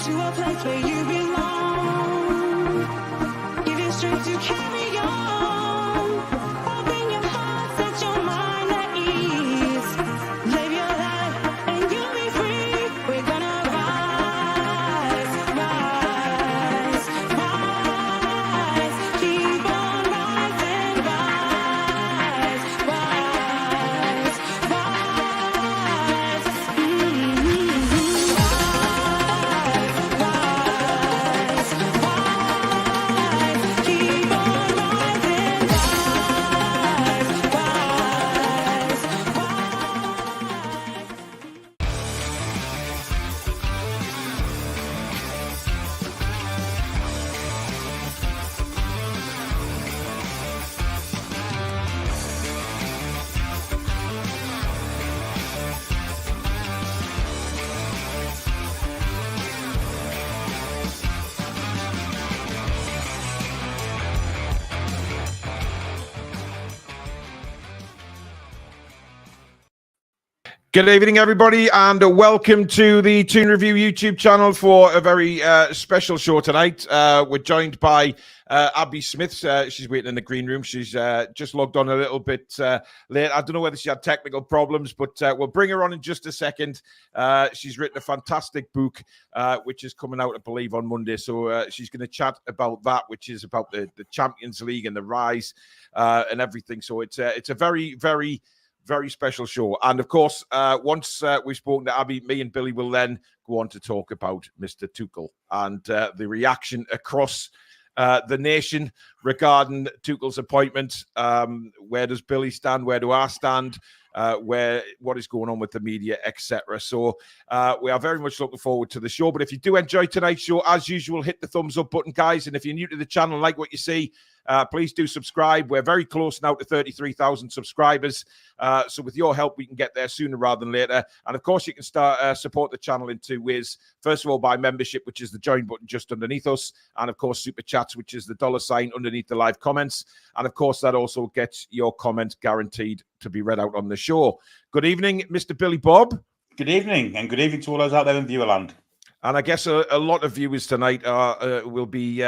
to a place where you belong. Give you strength to carry on. Open your heart, set your mind at ease. Live your life and you'll be free. We're gonna rise, rise, rise. Keep on rising, rise, rise, rise. Keep on rising, Good evening, everybody, and welcome to the Toon Review YouTube channel for a very special show tonight. We're joined by Abi Smith. She's waiting in the green room. She's just logged on a little bit late. I don't know whether she had technical problems, but we'll bring her on in just a second. She's written a fantastic book, which is coming out, I believe, on Monday. So she's going to chat about that, which is about the Champions League and the rise and everything. So it's a very, very special show. And of course, once we've spoken to Abi, me and Billy will then go on to talk about Mr. Tuchel and the reaction across the nation regarding Tuchel's appointment. Where does Billy stand? Where do I stand? What is going on with the media, etc. So we are very much looking forward to the show. But if you do enjoy tonight's show, as usual, hit the thumbs up button, guys. And if you're new to the channel, like what you see, please do subscribe. We're very close now to 33,000 subscribers. So with your help, we can get there sooner rather than later. And of course, you can start support the channel in two ways. First of all, by membership, which is the join button just underneath us. And of course, super chats, which is the $sign underneath the live comments. And of course, that also gets your comment guaranteed to be read out on the show. Good evening, Mr. Billy Bob. Good evening, and good evening to all those out there in viewerland. And I guess a lot of viewers tonight will be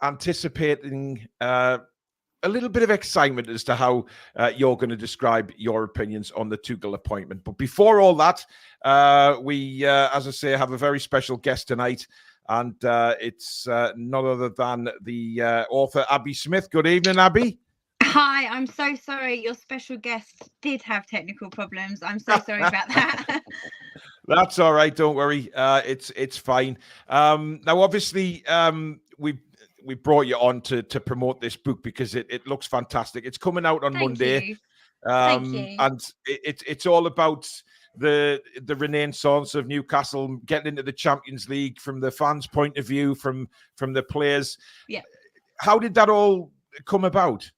anticipating a little bit of excitement as to how you're going to describe your opinions on the Tuchel appointment. But before all that, we, as I say, have a very special guest tonight. And it's none other than the author Abi Smith. Good evening, Abi. Hi, I'm so sorry. Your special guest did have technical problems. I'm so sorry about that. That's all right. Don't worry. It's fine. Now, obviously, we brought you on to promote this book because it looks fantastic. It's coming out on Monday. Thank you. And it's all about the renaissance of Newcastle, getting into the Champions League from the fans' point of view, from the players. Yeah. How did that all come about?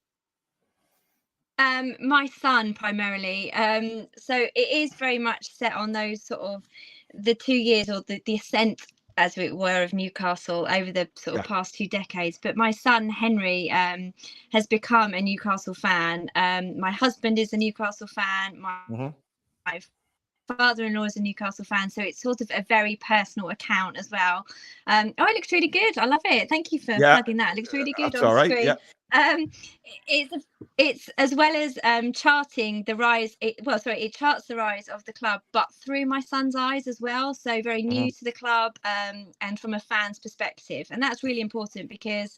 My son primarily. So it is very much set on those sort of the 2 years or the ascent, as it were, of Newcastle over the sort of past 2 decades. But my son Henry has become a Newcastle fan. My husband is a Newcastle fan. My father-in-law is a Newcastle fan, so it's sort of a very personal account as well. It looks really good. I love it. Thank you for plugging that. It looks really good. That's on all right. screen. Yeah. It's as well as charting the rise. It charts the rise of the club, but through my son's eyes as well. So very new to the club, and from a fan's perspective, and that's really important because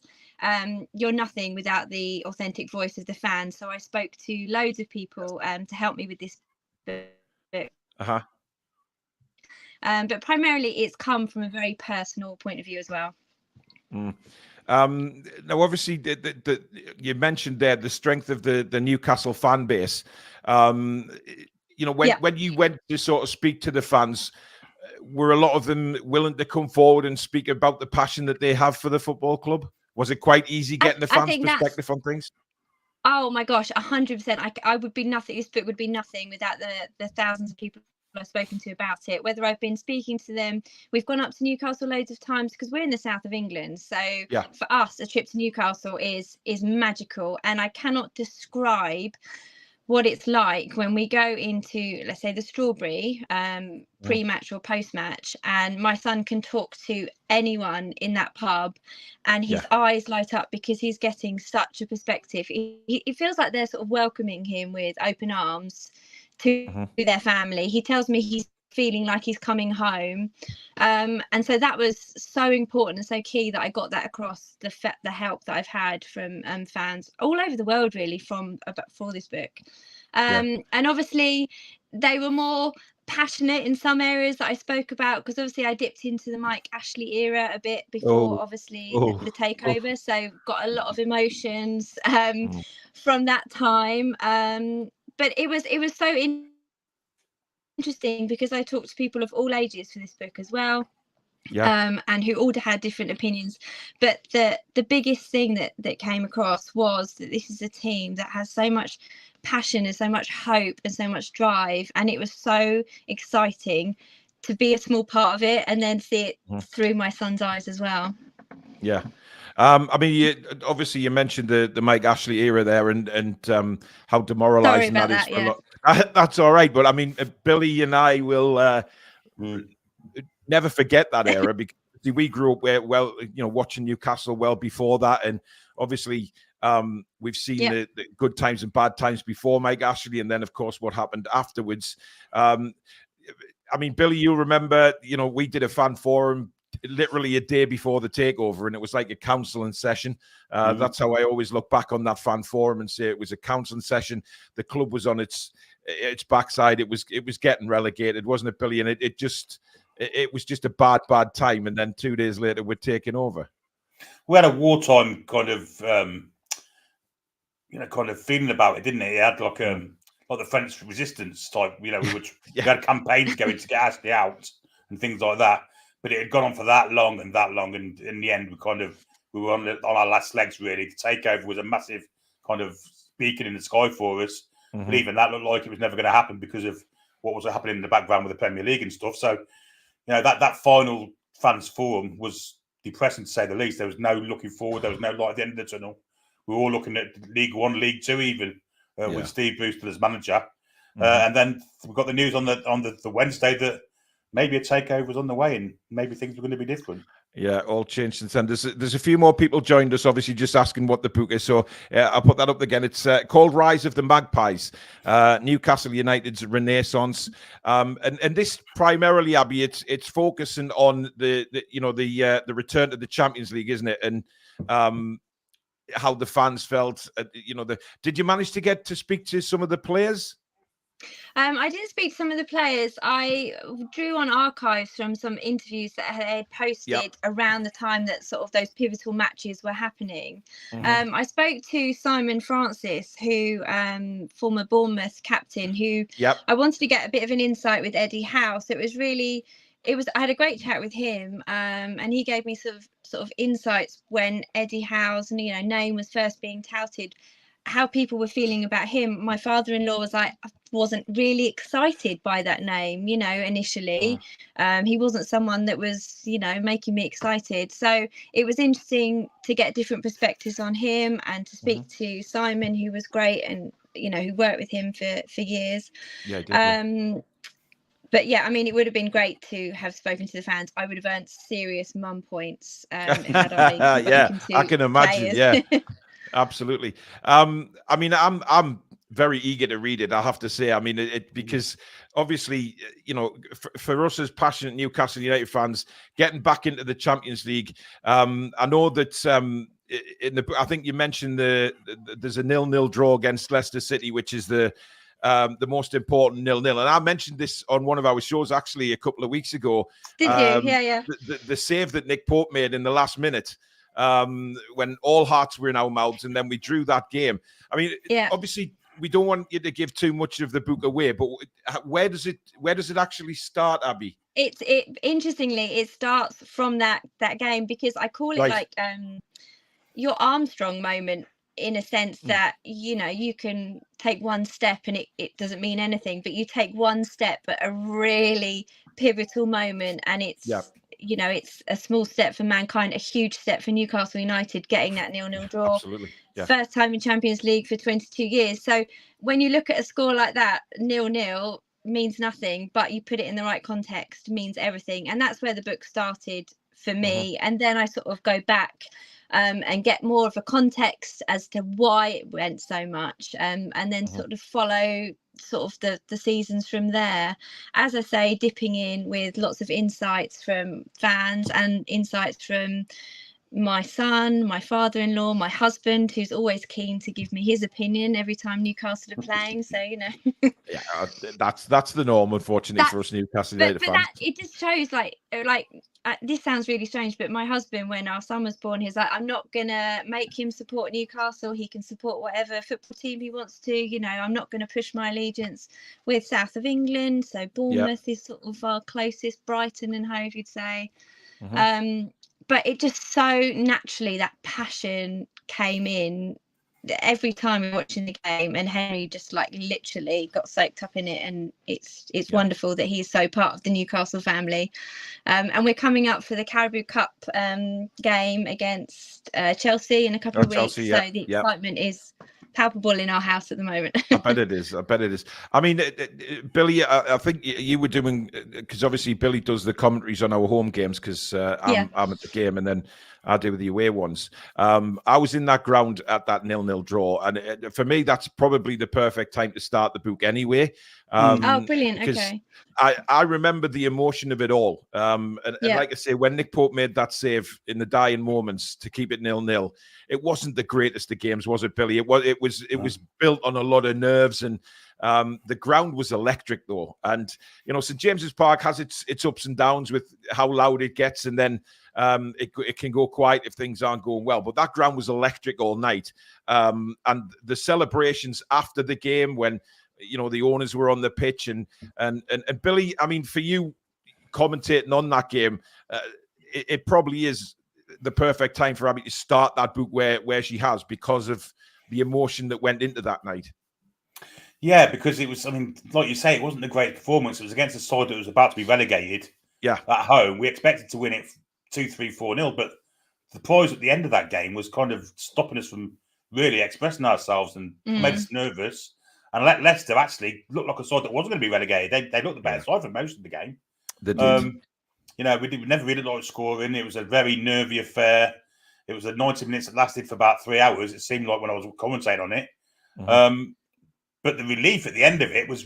you're nothing without the authentic voice of the fans. So I spoke to loads of people to help me with this book. But primarily, it's come from a very personal point of view as well. Now, obviously, you mentioned there the strength of the Newcastle fan base. When you went to sort of speak to the fans, were a lot of them willing to come forward and speak about the passion that they have for the football club? Was it quite easy getting the fans' perspective on things? Oh my gosh, 100%. I would be nothing. This book would be nothing without the thousands of people I've spoken to about it, whether I've been speaking to them. We've gone up to Newcastle loads of times because we're in the south of England, so for us a trip to Newcastle is magical, and I cannot describe what it's like when we go into, let's say, the Strawberry pre-match or post-match, and my son can talk to anyone in that pub and his eyes light up because he's getting such a perspective. It feels like they're sort of welcoming him with open arms to their family. He tells me he's feeling like he's coming home, and so that was so important and so key that I got that across, the help that I've had from fans all over the world really for this book, and obviously they were more passionate in some areas that I spoke about, because obviously I dipped into the Mike Ashley era a bit before the takeover, so got a lot of emotions from that time, but it was so interesting because I talked to people of all ages for this book as well, and who all had different opinions, but the biggest thing that came across was that this is a team that has so much passion and so much hope and so much drive, and it was so exciting to be a small part of it and then see it through my son's eyes as well. I mean, obviously you mentioned the Mike Ashley era there, and how demoralizing that is for a lot. That's all right, but I mean, Billy and I will never forget that era, because we grew up watching Newcastle well before that, and obviously we've seen the good times and bad times before Mike Ashley, and then of course what happened afterwards. I mean, Billy, you remember, we did a fan forum literally a day before the takeover, and it was like a counseling session. That's how I always look back on that fan forum and say it was a counseling session. The club was on its backside. It was getting relegated, wasn't it, Billy? And it was just a bad time. And then 2 days later, we're taking over. We had a wartime kind of feeling about it, didn't it? It had like the French resistance type. We had campaigns going to get Ashley out and things like that. But it had gone on for that long, and in the end, we were on our last legs, really. The takeover was a massive kind of beacon in the sky for us. But even that looked like it was never going to happen because of what was happening in the background with the Premier League and stuff. So, that final fans forum was depressing, to say the least. There was no looking forward. There was no light at the end of the tunnel. We were all looking at League One, League Two, even with Steve Brewster as manager. And then we got the news on the Wednesday that maybe a takeover was on the way, and maybe things were going to be different. Yeah, all changed since then. There's a few more people joined us, obviously, just asking what the book is. So I'll put that up again. It's called Rise of the Magpies, Newcastle United's Renaissance. And this primarily, Abby, it's focusing on the return to the Champions League, isn't it? And how the fans felt. Did you manage to get to speak to some of the players? I didn't speak to some of the players. I drew on archives from some interviews that I had posted around the time that sort of those pivotal matches were happening. I spoke to Simon Francis, who former Bournemouth captain, who I wanted to get a bit of an insight with Eddie Howe. So I had a great chat with him, and he gave me sort of insights when Eddie Howe's name was first being touted, how people were feeling about him. My father-in-law was like, I wasn't really excited by that name, initially. He wasn't someone that was, making me excited. So it was interesting to get different perspectives on him, and to speak to Simon, who was great, and, who worked with him for years. But yeah, I mean, it would have been great to have spoken to the fans. I would have earned serious mum points had I spoken to I can imagine. players. Absolutely. I mean, I'm very eager to read it, I have to say. I mean, because obviously, for us as passionate Newcastle United fans, getting back into the Champions League, I know that I think you mentioned there's a 0-0 draw against Leicester City, which is the most important 0-0. And I mentioned this on one of our shows actually a couple of weeks ago. Did you? Yeah. The save that Nick Pope made in the last minute, when all hearts were in our mouths, and then we drew that game. I mean, obviously, we don't want you to give too much of the book away, but where does it actually start, Abby? Interestingly, it starts from that game, because I call it like your Armstrong moment, in a sense that you can take one step and it doesn't mean anything, but you take one step at a really pivotal moment, and it's a small step for mankind, a huge step for Newcastle United, getting that 0-0 draw. Absolutely. Yeah. First time in Champions League for 22 years. So when you look at a score like that, 0-0 means nothing, but you put it in the right context, means everything. And that's where the book started for me. And then I sort of go back and get more of a context as to why it went so much, and then sort of follow sort of the seasons from there, as I say, dipping in with lots of insights from fans and insights from my son, my father-in-law, my husband, who's always keen to give me his opinion every time Newcastle are playing. So Yeah, that's the norm, unfortunately, for us Newcastle United fans. That it just shows like this sounds really strange, but my husband, when our son was born, he's like, I'm not gonna make him support Newcastle. He can support whatever football team he wants to. I'm not going to push my allegiance with South of England. So Bournemouth is sort of our closest, Brighton and Hove, you'd say. But it just so naturally, that passion came in every time we were watching the game, and Henry just like literally got soaked up in it, and it's wonderful that he's so part of the Newcastle family. And we're coming up for the Carabao Cup game against Chelsea in a couple of weeks, so the excitement is palpable in our house at the moment. I bet it is. I mean, Billy, I think you were doing, because obviously Billy does the commentaries on our home games, because I'm at the game, and then I do the away ones. I was in that ground at that 0-0 draw, and for me, that's probably the perfect time to start the book anyway. Oh, brilliant. Okay. I remember the emotion of it all. And like I say, when Nick Pope made that save in the dying moments to keep it 0-0, it wasn't the greatest of games, was it, Billy? It was built on a lot of nerves, and the ground was electric though. And St James's Park has its ups and downs with how loud it gets, and then it can go quiet if things aren't going well. But that ground was electric all night, and the celebrations after the game when the owners were on the pitch, and Billy, I mean, for you commentating on that game, it probably is the perfect time for Abby to start that book where she has, because of the emotion that went into that night. Yeah, because it was, I mean, like you say, it wasn't a great performance. It was against a side that was about to be relegated. Yeah, at home. We expected to win it 2-3, 4-0, but the prize at the end of that game was kind of stopping us from really expressing ourselves, and made us nervous. And Leicester actually looked like a side that wasn't going to be relegated. They looked the better side for most of the game. They did. We never really liked scoring. It was a very nervy affair. It was a 90 minutes that lasted for about 3 hours. It seemed like when I was commentating on it. But the relief at the end of it was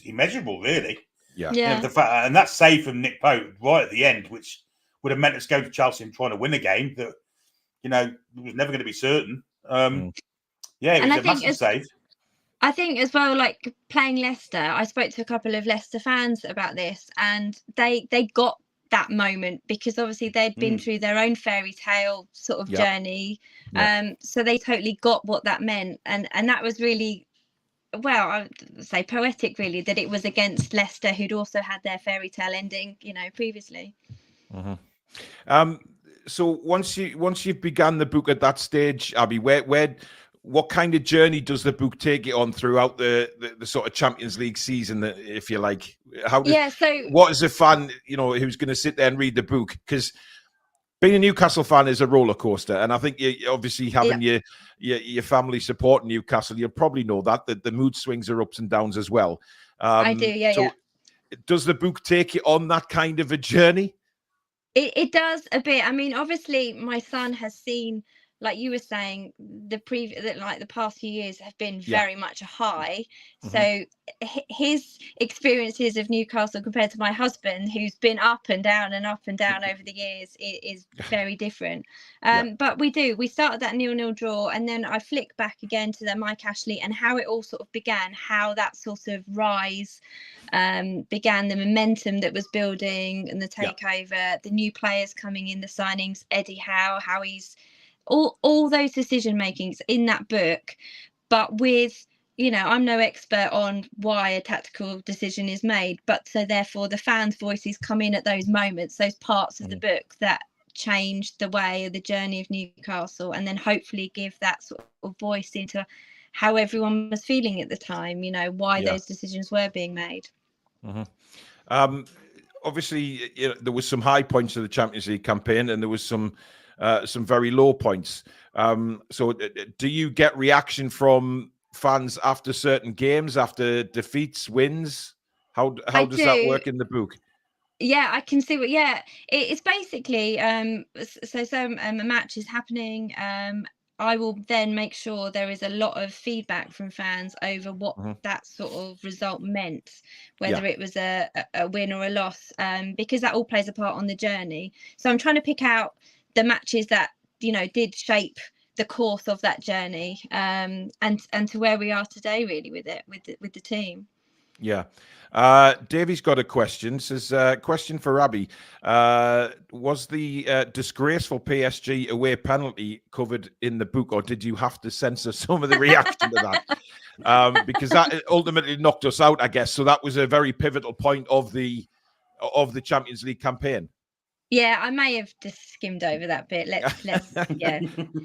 immeasurable, really. Yeah. And that save from Nick Pope right at the end, which would have meant us going to Chelsea and trying to win a game that, was never going to be certain. Yeah, it was a massive save. I think as well, like playing Leicester, I spoke to a couple of Leicester fans about this, and they got that moment because obviously they'd been through their own fairy tale sort of journey. So they totally got what that meant. And that was really, well, I would say poetic, really, that it was against Leicester, who'd also had their fairy tale ending, previously. So once you've begun the book at that stage, Abby, what kind of journey does the book take you on throughout the sort of Champions League season, if you like? What is a fan, who's going to sit there and read the book? Because being a Newcastle fan is a roller coaster, and I think you obviously having your family supporting Newcastle, you'll probably know that the mood swings are ups and downs as well. I do, Does the book take you on that kind of a journey? It does a bit. I mean, obviously, my son has seen, like you were saying, the past few years have been very much a high. So his experiences of Newcastle compared to my husband, who's been up and down over the years, is very different. But we started that 0-0 draw, and then I flick back again to the Mike Ashley and how it all sort of began, how that sort of rise began, the momentum that was building and the takeover, the new players coming in, the signings, Eddie Howe, how he's all those decision makings in that book, but with, I'm no expert on why a tactical decision is made, but so therefore the fans' voices come in at those moments, those parts of the book that changed the way of the journey of Newcastle, and then hopefully give that sort of voice into how everyone was feeling at the time, why those decisions were being made. obviously, there was some high points of the Champions League campaign, and there was some very low points. So, do you get reaction from fans after certain games, after defeats, wins? How does that work in the book? Yeah, I can see what. Yeah, it's basically so a match is happening. I will then make sure there is a lot of feedback from fans over what that sort of result meant, whether it was a win or a loss, because that all plays a part on the journey. So I'm trying to pick out the matches that did shape the course of that journey, and to where we are today, really, with the team. Yeah. Davey's got a question. Says, question for Abi. Was the disgraceful PSG away penalty covered in the book, or did you have to censor some of the reaction to that? Because that ultimately knocked us out, I guess. So that was a very pivotal point of the Champions League campaign. Yeah, I may have just skimmed over that bit. Let's yeah.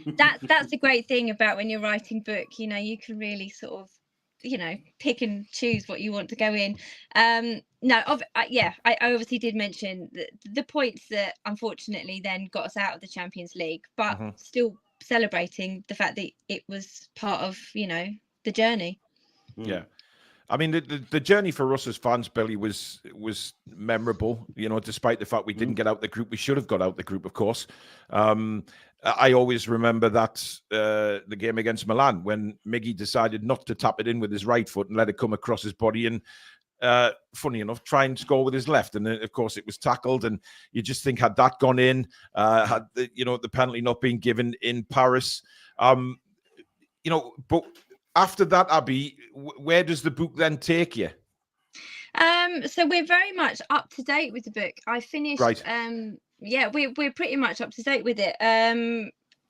That's the great thing about when you're writing book, you can really sort of pick and choose what you want to go in. No, I obviously did mention the points that unfortunately then got us out of the Champions League, but still celebrating the fact that it was part of the journey. Yeah. I mean, the journey for us as fans, Billy, was memorable. Despite the fact we didn't get out the group, we should have got out the group, of course. I always remember that the game against Milan when Miggy decided not to tap it in with his right foot and let it come across his body, and funny enough, try and score with his left, and then, of course, it was tackled. And you just think, had that gone in, had the penalty not been given in Paris, but. After that, Abi, where does the book then take you? So we're very much up to date with the book. I finished. Right. Yeah, we're pretty much up to date with it.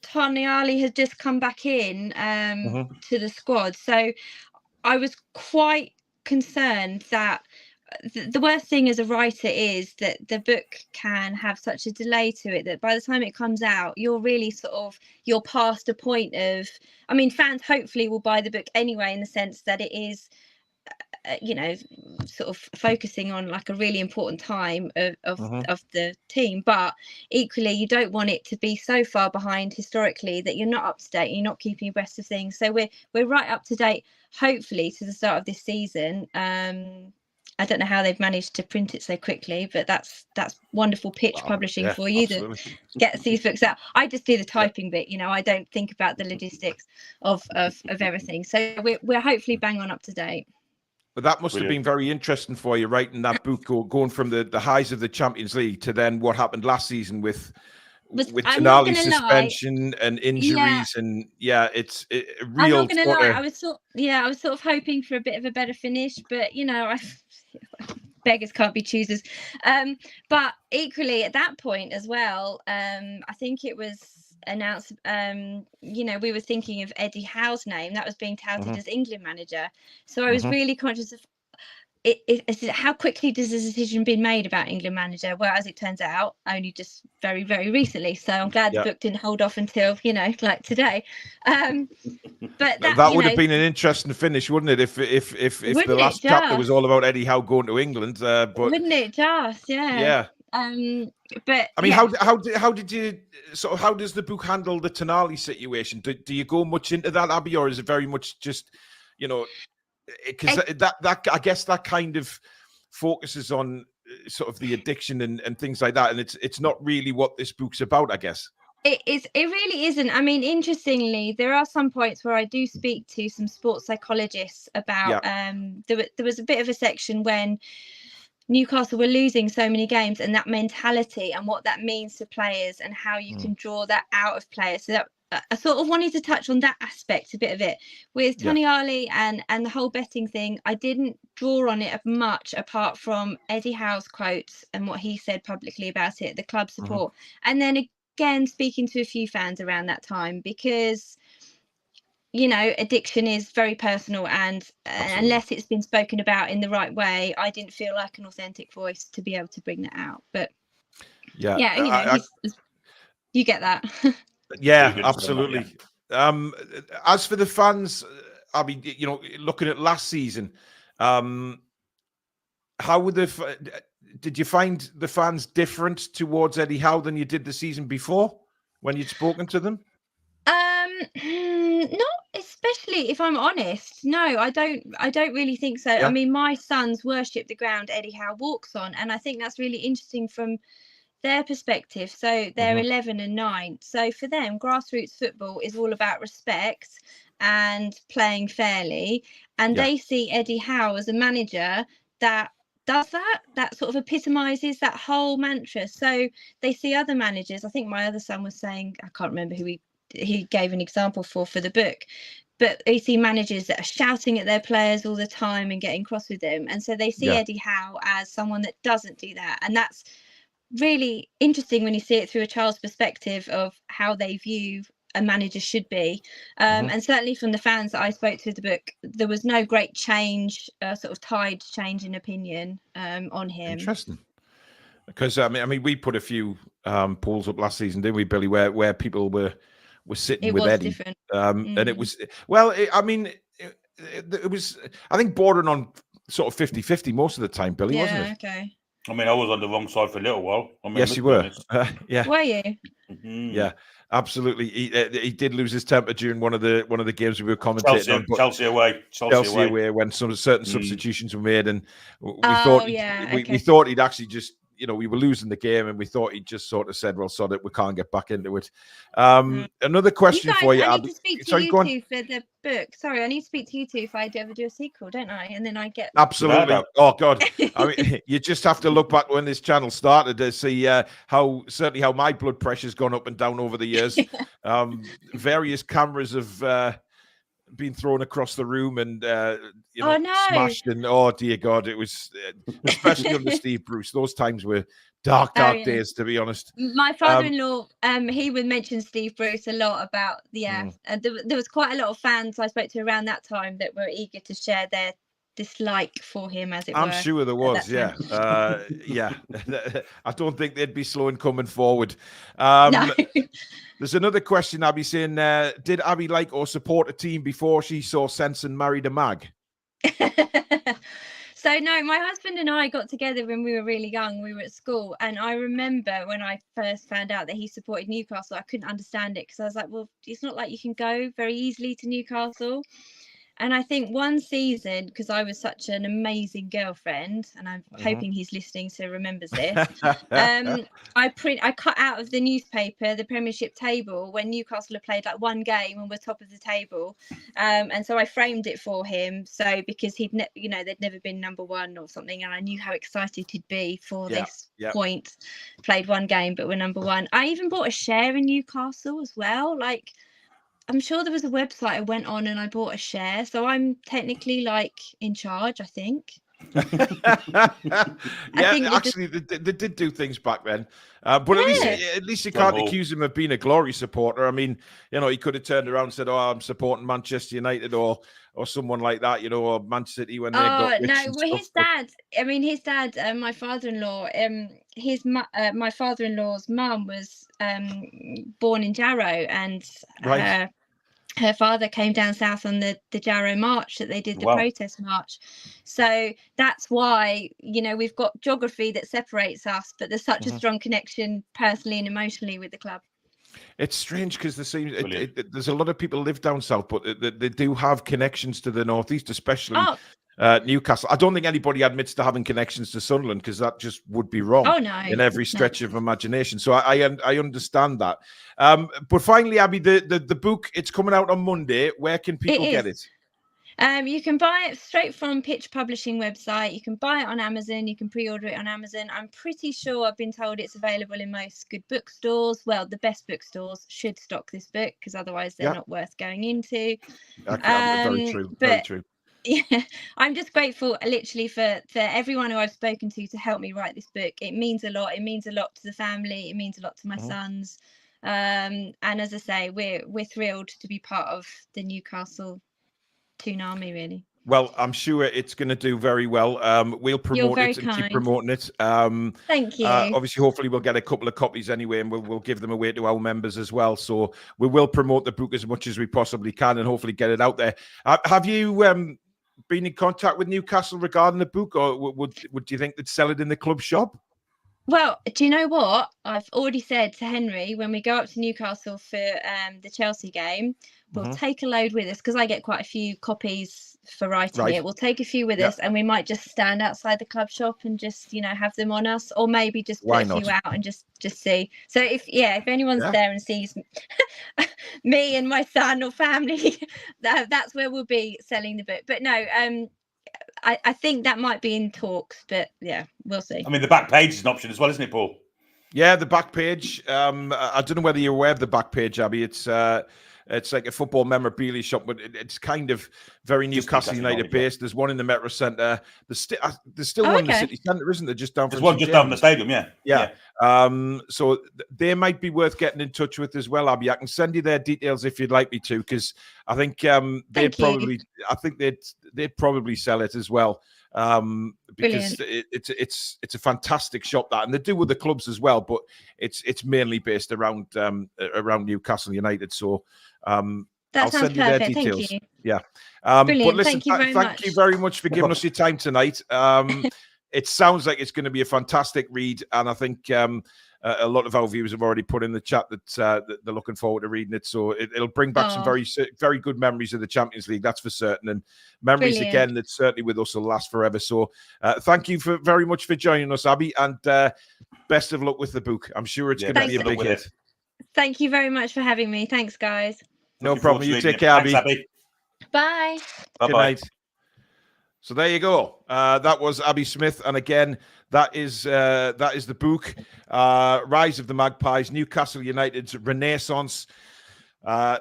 Tony Ali has just come back in to the squad, so I was quite concerned that the worst thing as a writer is that the book can have such a delay to it that by the time it comes out, you're really you're past a point of. I mean, fans hopefully will buy the book anyway, in the sense that it is, sort of focusing on like a really important time of the team. But equally, you don't want it to be so far behind historically that you're not up to date, you're not keeping abreast of things. So we're right up to date, hopefully, to the start of this season. I don't know how they've managed to print it so quickly, but that's wonderul pitch publishing for you absolutely. that gets these books out. I just do the typing bit, I don't think about the logistics of everything. So we're hopefully bang on up to date. But that must have been very interesting for you, writing that book, going from the highs of the Champions League to then what happened last season with Tonali's suspension and injuries, and it's a real. I'm not going to lie, I was sort of hoping for a bit of a better finish, but beggars can't be choosers. But equally at that point as well, I think it was announced, we were thinking of Eddie Howe's name that was being touted as England manager. So I was really conscious of how quickly does the decision been made about England manager? Well, as it turns out, only just very, very recently. So I'm glad the book didn't hold off until like today. But that would have been an interesting finish, wouldn't it? If the last chapter was all about Eddie Howe going to England, but wouldn't it just? Yeah. But I mean, how did you how does the book handle the Tonali situation? Do you go much into that, Abi, or is it very much just because that I guess that kind of focuses on sort of the addiction and things like that, and it's not really what this book's about, I guess. It really isn't. I mean, interestingly, there are some points where I do speak to some sports psychologists about. There was a bit of a section when Newcastle were losing so many games, and that mentality and what that means to players and how you can draw that out of players. So that I sort of wanted to touch on that aspect a bit of it with Tony Ali and the whole betting thing. I didn't draw on it much apart from Eddie Howe's quotes and what he said publicly about it, the club support, and then again speaking to a few fans around that time, because addiction is very personal, and unless it's been spoken about in the right way, I didn't feel like an authentic voice to be able to bring that out. But you get that. Yeah, absolutely. As for the fans, I mean, looking at last season, how would did you find the fans different towards Eddie Howe than you did the season before when you'd spoken to them? Not especially, if I'm honest. No, I don't really think so. Yeah. I mean, my sons worship the ground Eddie Howe walks on, and I think that's really interesting from their perspective. So they're 11 and 9. So for them, grassroots football is all about respect and playing fairly. And they see Eddie Howe as a manager that does that sort of epitomizes that whole mantra. So they see other managers. I think my other son was saying, I can't remember who he gave an example for the book, but they see managers that are shouting at their players all the time and getting cross with them. And so they see Eddie Howe as someone that doesn't do that. And that's really interesting when you see it through a child's perspective of how they view a manager should be. And certainly from the fans that I spoke to the book, there was no great change, sort of tide change in opinion on him. Interesting. Because I mean, we put a few polls up last season, didn't we, Billy, where people were sitting with Eddie, different. And it was, well, it was, I think, bordering on sort of 50-50 most of the time, Billy, wasn't it? Okay. I mean, I was on the wrong side for a little while. I mean, Yes, you were. Yeah. Were you? Yeah, absolutely. He did lose his temper during one of the games we were commentating on. Chelsea away. Chelsea away when some certain substitutions were made, and we we thought he'd actually just, we were losing the game, and we thought he just sort of said, well, so that we can't get back into it. Another question for you, I Abby. need to speak to you two for the book. Sorry, I need to speak to you two if I ever do a sequel, don't I? And then I get... Absolutely. Oh, God. I mean, you just have to look back when this channel started to see how my blood pressure's gone up and down over the years. Various cameras have... been thrown across the room and smashed, and oh dear God, it was especially under Steve Bruce. Those times were dark days, to be honest. My father-in-law, he would mention Steve Bruce a lot about there was quite a lot of fans I spoke to around that time that were eager to share their dislike for him, as it were. I'm sure there was, yeah. I don't think they'd be slow in coming forward. No. There's another question, Abby, saying, did Abby like or support a team before she saw sense and married a mag? So no, my husband and I got together when we were really young. We were at school, and I remember when I first found out that he supported Newcastle, I couldn't understand it because I was like, well, it's not like you can go very easily to Newcastle. And I think one season, because I was such an amazing girlfriend, and I'm hoping he's listening so remembers this, I cut out of the newspaper the Premiership table when Newcastle had played like one game and were top of the table, and so I framed it for him. So because they'd never been number one or something, and I knew how excited he'd be for this point. Played one game but were number one. I even bought a share in Newcastle as well, like. I'm sure there was a website I went on and I bought a share. So I'm technically like in charge, I think. Actually, they did do things back then. But at least you can't accuse him of being a glory supporter. I mean, he could have turned around and said, oh, I'm supporting Manchester United or someone like that, or Manchester City when they got rich. No, well, his dad, my father-in-law, my father-in-law's mum was born in Jarrow, and her father came down south on the Jarrow March that they did, the protest march. So that's why, we've got geography that separates us, but there's such a strong connection personally and emotionally with the club. It's strange because there's a lot of people live down south, but they do have connections to the northeast, especially Newcastle. I don't think anybody admits to having connections to Sunderland because that just would be wrong in every stretch of imagination. So I understand that. But finally, Abby, the book, it's coming out on Monday. Where can people get it? You can buy it straight from Pitch Publishing website. You can buy it on Amazon. You can pre-order it on Amazon. I'm pretty sure I've been told it's available in most good bookstores. Well, the best bookstores should stock this book because otherwise they're not worth going into. Very true. Very true. Yeah, I'm just grateful literally for everyone who I've spoken to help me write this book. It means a lot. It means a lot to the family. It means a lot to my sons. And as I say, we're thrilled to be part of the Newcastle Toon Army, really. Well, I'm sure it's going to do very well. We'll promote it and keep promoting it. Thank you. Obviously, hopefully we'll get a couple of copies anyway, and we'll give them away to our members as well. So we will promote the book as much as we possibly can and hopefully get it out there. Have you been in contact with Newcastle regarding the book, or would you think they'd sell it in the club shop? Well, do you know what? I've already said to Henry, when we go up to Newcastle for the Chelsea game, we'll take a load with us, because I get quite a few copies for writing it. We'll take a few with us, and we might just stand outside the club shop and just, have them on us, or maybe just put a few out and just see. So if anyone's there and sees me and my son or family, that's where we'll be selling the book. But no, I think that might be in talks, but yeah, we'll see. I mean, the back page is an option as well, isn't it, Paul? Yeah, the back page. I don't know whether you're aware of the back page, Abby. It's like a football memorabilia shop, but it's kind of very Newcastle United based. There's one in the Metro Centre. There's still one in the city centre, isn't there? Just down from. There's one just down from the stadium, yeah. So they might be worth getting in touch with as well, Abby. I can send you their details if you'd like me to, because I think they'd probably sell it as well. Because it's a fantastic shop, that, and they do with the clubs as well, but it's mainly based around Newcastle United. So I'll send you their details. Thank you. Yeah. But listen, thank you very much for giving us your time tonight. It sounds like it's going to be a fantastic read, and I think a lot of our viewers have already put in the chat that they're looking forward to reading it. So it'll bring back some very, very good memories of the Champions League, that's for certain, and memories again that certainly with us will last forever. So thank you very much for joining us, Abby, and best of luck with the book. I'm sure it's going to be a big hit. Thank you very much for having me. Thanks, guys. No problem. You take care, Abby. Bye. Good night. So there you go. That was Abi Smith, and again, that is the book, Rise of the Magpies, Newcastle United's Renaissance,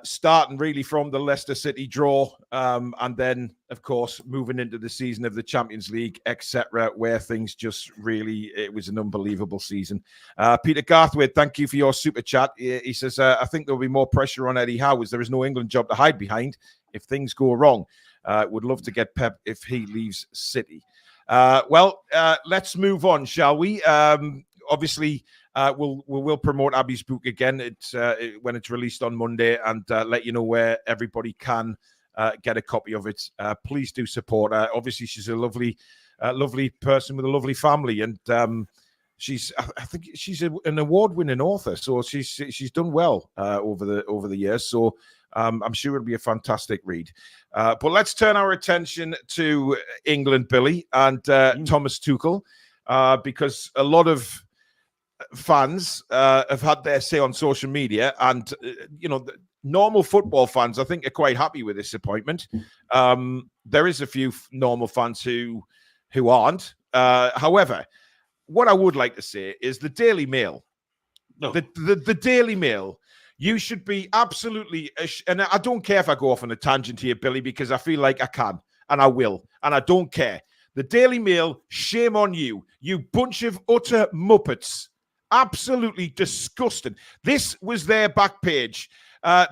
starting really from the Leicester City draw, and then, of course, moving into the season of the Champions League, etc., where things just really, it was an unbelievable season. Peter Garthwaite, thank you for your super chat. He says, I think there'll be more pressure on Eddie Howe, as there is no England job to hide behind if things go wrong. Would love to get Pep if he leaves City. Let's move on, shall we? Obviously, we'll promote Abby's book again. When it's released on Monday, and let you know where everybody can get a copy of it. Please do support her. Obviously, she's a lovely person with a lovely family, and I think she's an award-winning author. So she's done well over the years. So I'm sure it'll be a fantastic read. But let's turn our attention to England, Billy, and Thomas Tuchel, because a lot of fans have had their say on social media, and normal football fans, I think, are quite happy with this appointment. There is a few normal fans who aren't. However, what I would like to say is the Daily Mail. No. The Daily Mail. You should be absolutely, and I don't care if I go off on a tangent here, Billy, because I feel like I can, and I will, and I don't care. The Daily Mail, shame on you, you bunch of utter muppets. Absolutely disgusting. This was their back page.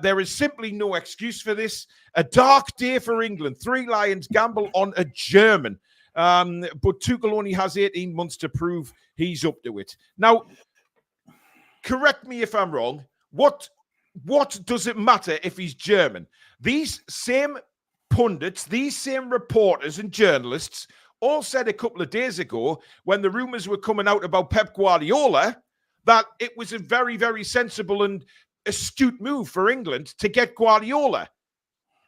There is simply no excuse for this. A dark day for England. 3 Lions gamble on a German. But Tuchel only has 18 months to prove he's up to it. Now, correct me if I'm wrong. What does it matter if he's German? These same pundits, these same reporters and journalists all said a couple of days ago, when the rumours were coming out about Pep Guardiola, that it was a very, very sensible and astute move for England to get Guardiola.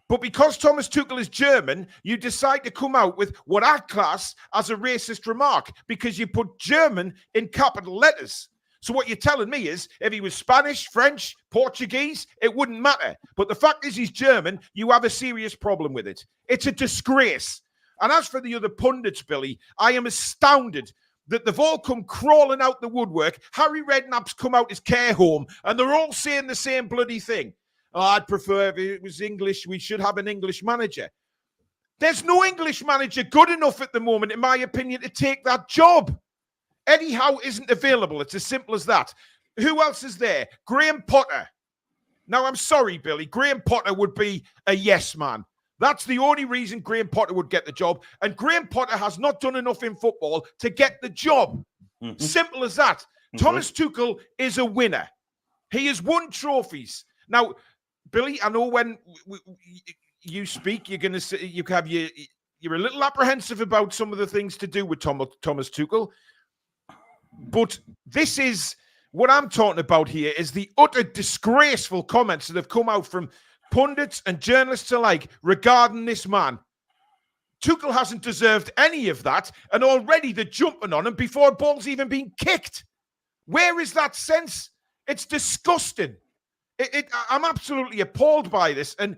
But because Thomas Tuchel is German, you decide to come out with what I class as a racist remark, because you put German in capital letters. So what you're telling me is, if he was Spanish, French, Portuguese, it wouldn't matter. But the fact is he's German, you have a serious problem with it. It's a disgrace. And as for the other pundits, Billy, I am astounded that they've all come crawling out the woodwork. Harry Redknapp's come out his care home, and they're all saying the same bloody thing. Oh, I'd prefer if it was English, we should have an English manager. There's no English manager good enough at the moment, in my opinion, to take that job. Eddie Howe isn't available. It's as simple as that. Who else is there? Graham Potter. Now, I'm sorry, Billy. Graham Potter would be a yes man. That's the only reason Graham Potter would get the job. And Graham Potter has not done enough in football to get the job. Mm-hmm. Simple as that. Mm-hmm. Thomas Tuchel is a winner. He has won trophies. Now, Billy, I know when you speak, you're going to say, you have you're a little apprehensive about some of the things to do with Thomas Tuchel. But this is what I'm talking about here, is the utter disgraceful comments that have come out from pundits and journalists alike regarding this man. Tuchel hasn't deserved any of that, and already they're jumping on him before a ball's even been kicked. Where is that sense? It's disgusting. I'm absolutely appalled by this. And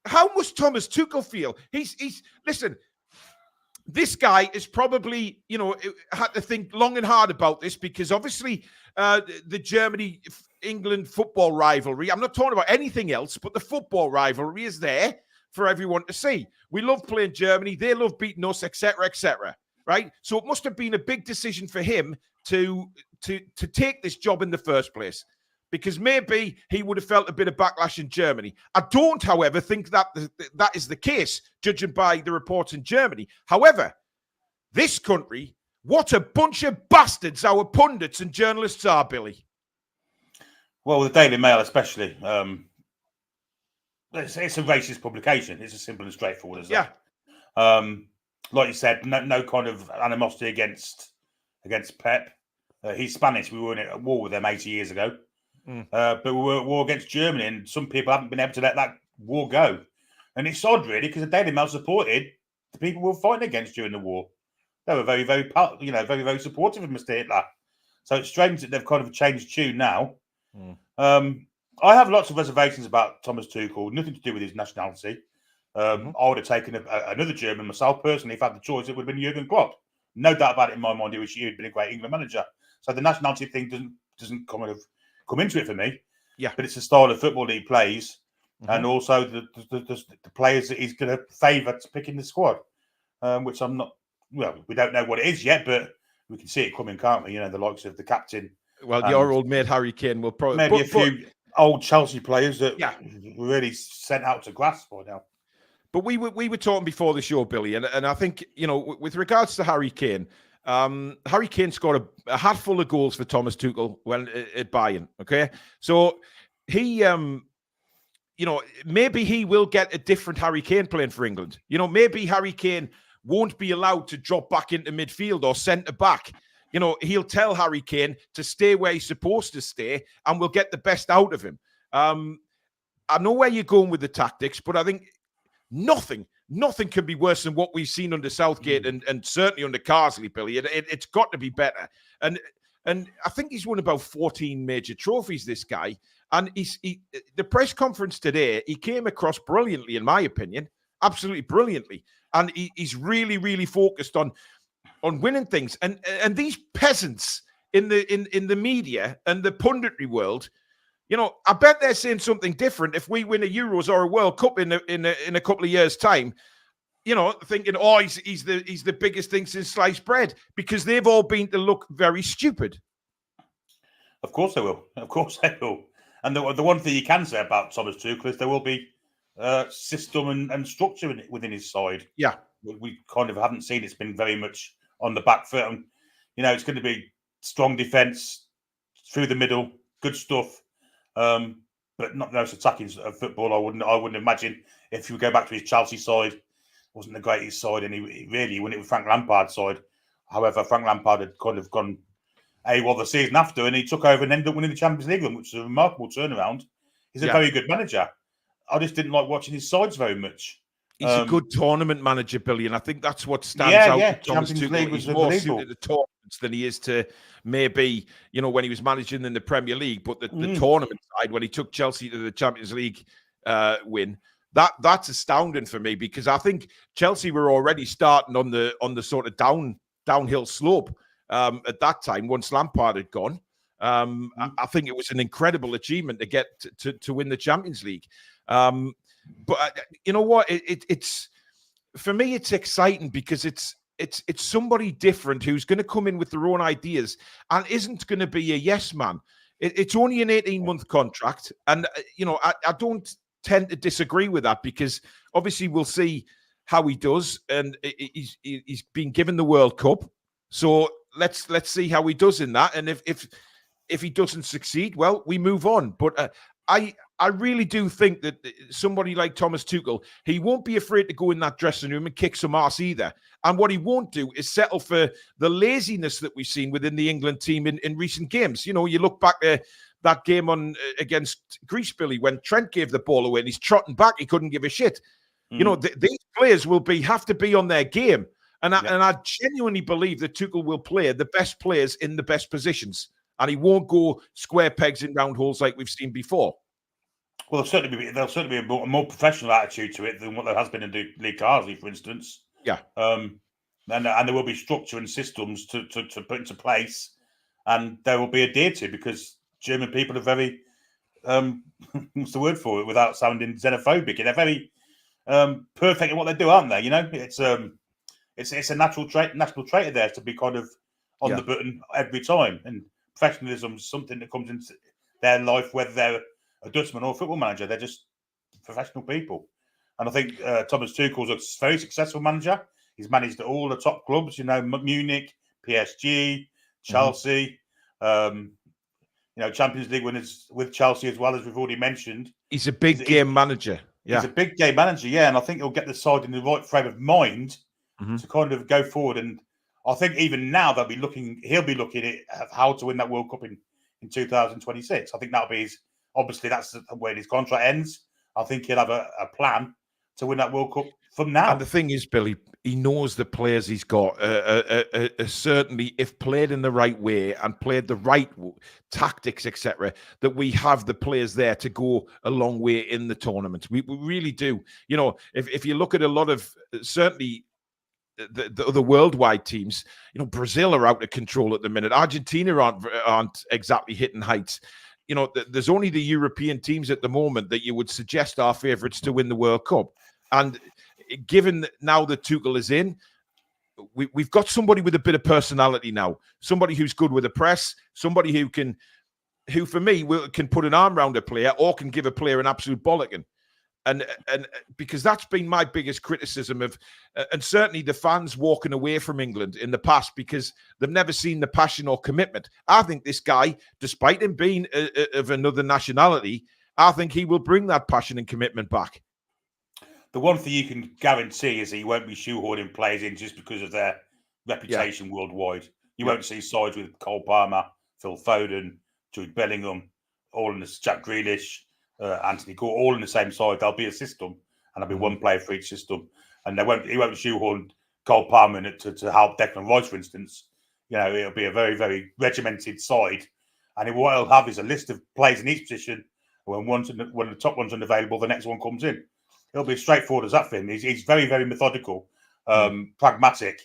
how must Thomas Tuchel feel? Listen, this guy is probably, had to think long and hard about this, because obviously the Germany-England football rivalry, I'm not talking about anything else, but the football rivalry is there for everyone to see. We love playing Germany. They love beating us, etc., right? So it must have been a big decision for him to take this job in the first place, because maybe he would have felt a bit of backlash in Germany. I don't, however, think that is the case, judging by the reports in Germany. However, this country, what a bunch of bastards our pundits and journalists are, Billy. Well, the Daily Mail especially, it's a racist publication. It's as simple and straightforward as that. Like you said, no kind of animosity against Pep. He's Spanish. We were in a war with them 80 years ago. But we were at war against Germany, and some people haven't been able to let that war go. And it's odd, really, because the Daily Mail supported the people we were fighting against during the war. They were very, very, very, very supportive of Mr. Hitler. So it's strange that they've kind of changed tune now. I have lots of reservations about Thomas Tuchel, nothing to do with his nationality. I would have taken another German myself personally if I had the choice. It would have been Jurgen Klopp. No doubt about it in my mind. He'd been a great England manager. So the nationality thing doesn't come into it for me. Yeah, but it's the style of football that he plays, and also the players that he's going to favour to pick in the squad, which I'm not. Well, we don't know what it is yet, but we can see it coming, can't we? The likes of the captain. Well, your old mate Harry Kane will probably maybe a few old Chelsea players that were really sent out to grass by now. But we were talking before the show, Billy, and I think with regards to Harry Kane. Harry Kane scored a hatful of goals for Thomas Tuchel when at Bayern. Okay, so he, maybe he will get a different Harry Kane playing for England. Maybe Harry Kane won't be allowed to drop back into midfield or centre back. He'll tell Harry Kane to stay where he's supposed to stay, and we'll get the best out of him. I know where you're going with the tactics, but I think nothing can be worse than what we've seen under Southgate and certainly under Carsley, Billy. It's got to be better. And I think he's won about 14 major trophies, this guy. And the press conference today, he came across brilliantly, in my opinion, absolutely brilliantly. And he's really, really focused on winning things. And these peasants in the media and the punditry world, I bet they're saying something different if we win a Euros or a World Cup in a couple of years' time. Thinking, he's the biggest thing since sliced bread, because they've all been to look very stupid. Of course they will. Of course they will. And the one thing you can say about Thomas Tuchel is there will be system and structure within his side. Yeah, we kind of haven't seen. It's been very much on the back foot. And, it's going to be strong defence through the middle, good stuff. But not most attacking football. I wouldn't imagine if you go back to his Chelsea side, wasn't the greatest side, and he really won it with Frank Lampard's side. However, Frank Lampard had kind of gone AWOL the season after, and he took over and ended up winning the Champions League, which is a remarkable turnaround. He's a very good manager. I just didn't like watching his sides very much. He's a good tournament manager, Billy, and I think that's what stands out. Yeah, Champions League was more suited to tournaments than he is to maybe, when he was managing in the Premier League. But the tournament side, when he took Chelsea to the Champions League win, that's astounding for me, because I think Chelsea were already starting on the sort of downhill slope at that time once Lampard had gone. I think it was an incredible achievement to get to win the Champions League. But you know what? It's for me, it's exciting because it's somebody different who's going to come in with their own ideas and isn't going to be a yes man. It's only an 18-month contract, and I don't tend to disagree with that, because obviously we'll see how he does, and he's been given the World Cup, so let's see how he does in that, and if he doesn't succeed, well, we move on. But I really do think that somebody like Thomas Tuchel, he won't be afraid to go in that dressing room and kick some arse either. And what he won't do is settle for the laziness that we've seen within the England team in recent games. You know, you look back at that game against Greece, Billy, when Trent gave the ball away and he's trotting back, he couldn't give a shit. You know, these players have to be on their game. And I genuinely believe that Tuchel will play the best players in the best positions. And he won't go square pegs in round holes like we've seen before. Well, there'll certainly be a more professional attitude to it than what there has been in the League Carsley, for instance. Yeah. And there will be structure and systems to put into place, and they will be adhered to, because German people are very what's the word for it without sounding xenophobic? They're very perfect at what they do, aren't they? You know, it's a national trait of theirs to be kind of on the button every time, and professionalism is something that comes into their life, whether they're a Dutchman or a football manager. They're just professional people. And I think Thomas Tuchel's a very successful manager. He's managed at all the top clubs, you know, Munich, PSG, Chelsea, Champions League winners with Chelsea as well, as we've already mentioned. He's a big game manager. Yeah. He's a big game manager, yeah. And I think he'll get the side in the right frame of mind to kind of go forward. And I think even now he'll be looking at how to win that World Cup in 2026. I think that'll be obviously that's where his contract ends. I think he'll have a plan to win that World Cup from now. And the thing is, Billy, he knows the players he's got. Certainly, if played in the right way and played the right tactics, etc., that we have the players there to go a long way in the tournament. We really do. You know, if you look at a lot of certainly the worldwide teams, you know, Brazil are out of control at the minute. Argentina aren't exactly hitting heights. You know, there's only the European teams at the moment that you would suggest are favourites to win the World Cup. And given that now that Tuchel is in, we've got somebody with a bit of personality now, somebody who's good with the press, somebody who for me can put an arm around a player or can give a player an absolute bollocking. And because that's been my biggest criticism of, and certainly the fans walking away from England in the past, because they've never seen the passion or commitment. I think this guy, despite him being of another nationality, I think he will bring that passion and commitment back. The one thing you can guarantee is that he won't be shoehorning players in just because of their reputation worldwide. You won't see sides with Cole Palmer, Phil Foden, Jude Bellingham, all in this, Jack Grealish, Anthony Gore, all in the same side. There'll be a system, and there'll be one player for each system. And he won't shoehorn Cole Palmer in it to help Declan Rice, for instance. You know, it'll be a very, very regimented side. And what he'll have is a list of players in each position. When the top one's unavailable, the next one comes in. It'll be as straightforward as that for him. He's very, very methodical, pragmatic.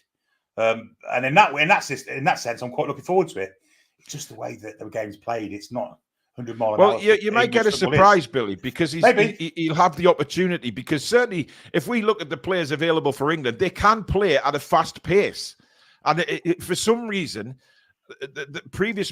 And in that sense, I'm quite looking forward to it. It's just the way that the game's played. It's not 100 mile an hour. Well, you might get a surprise, Billy, because he'll have the opportunity. Because certainly, if we look at the players available for England, they can play at a fast pace. And for some reason, the previous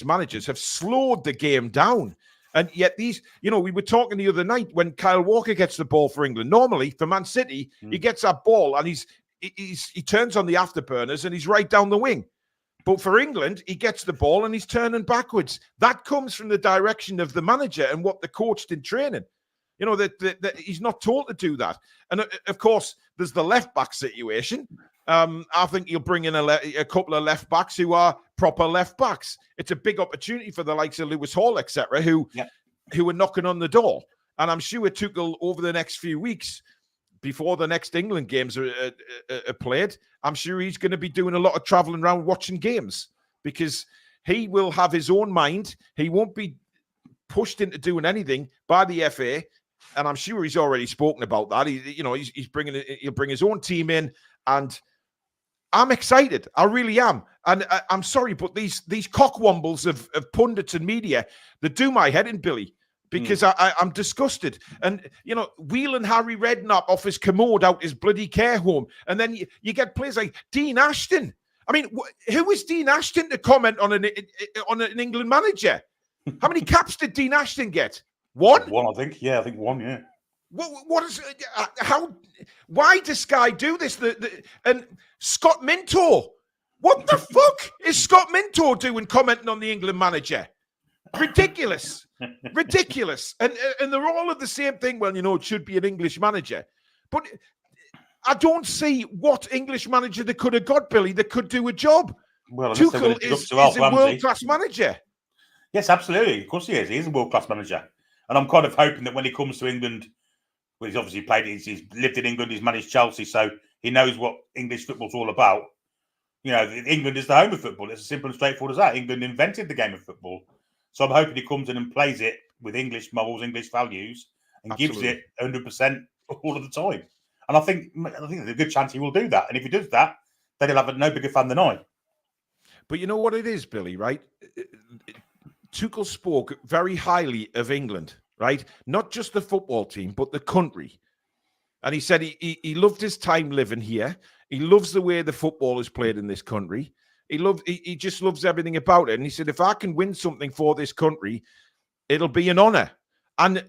managers have slowed the game down. And yet these, you know, we were talking the other night when Kyle Walker gets the ball for England. Normally, for Man City, he gets that ball and he turns on the afterburners and he's right down the wing. But for England, he gets the ball and he's turning backwards. That comes from the direction of the manager and what the coach did in training. You know, that he's not told to do that. And of course, there's the left back situation. I think he'll bring in a couple of left backs who are proper left backs. It's a big opportunity for the likes of Lewis Hall, etc., who are knocking on the door. And I'm sure Tuchel over the next few weeks, before the next England games are played, I'm sure he's going to be doing a lot of traveling around watching games, because he will have his own mind. He won't be pushed into doing anything by the FA, and I'm sure he's already spoken about that. He'll bring his own team in, and I'm excited. I really am. And I'm sorry, but these cockwombles of pundits and media that do my head in, Billy, because I'm disgusted. And, you know, wheeling Harry Redknapp off his commode out his bloody care home. And then you get players like Dean Ashton. I mean, who is Dean Ashton to comment on an England manager? How many caps did Dean Ashton get? One? One, I think. Yeah, I think one, yeah. What is why does Sky do this? And Scott Minto, what the fuck is Scott Minto doing commenting on the England manager? Ridiculous. Ridiculous. And they're all of the same thing. Well, it should be an English manager. But I don't see what English manager they could have got, Billy, that could do a job. Well, Tuchel is a world-class manager. Yes, absolutely. Of course he is. He is a world-class manager. And I'm kind of hoping that when he comes to England, well, he's obviously he's lived in England, he's managed Chelsea, so he knows what English football's all about. England is the home of football. It's as simple and straightforward as that. England invented the game of football. So I'm hoping he comes in and plays it with English morals, English values, and gives it 100% all of the time. And I think there's a good chance he will do that. And if he does that, then he'll have no bigger fan than I. But you know what it is, Billy, right? Tuchel spoke very highly of England, right? Not just the football team, but the country. And he said he loved his time living here. He loves the way the football is played in this country. He just loves everything about it. And he said, if I can win something for this country, it'll be an honour. And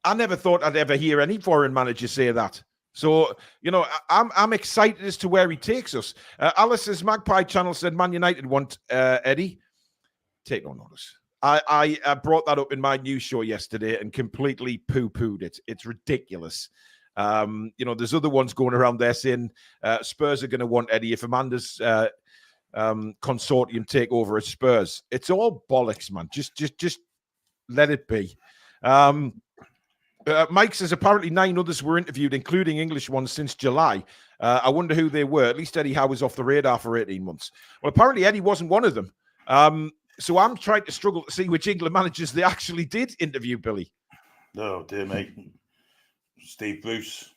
I never thought I'd ever hear any foreign manager say that. So, I'm excited as to where he takes us. Alice's Magpie channel said Man United want Eddie. Take no notice. I brought that up in my news show yesterday and completely poo-pooed it. It's ridiculous. There's other ones going around there saying Spurs are going to want Eddie if Amanda's consortium take over at Spurs. It's all bollocks, man. Just let it be. Mike says apparently 9 others were interviewed, including English ones, since July. I wonder who they were. At least Eddie Howe was off the radar for 18 months. Well, apparently Eddie wasn't one of them. So I'm trying to struggle to see which England managers they actually did interview, Billy. Oh, dear me. Steve Bruce.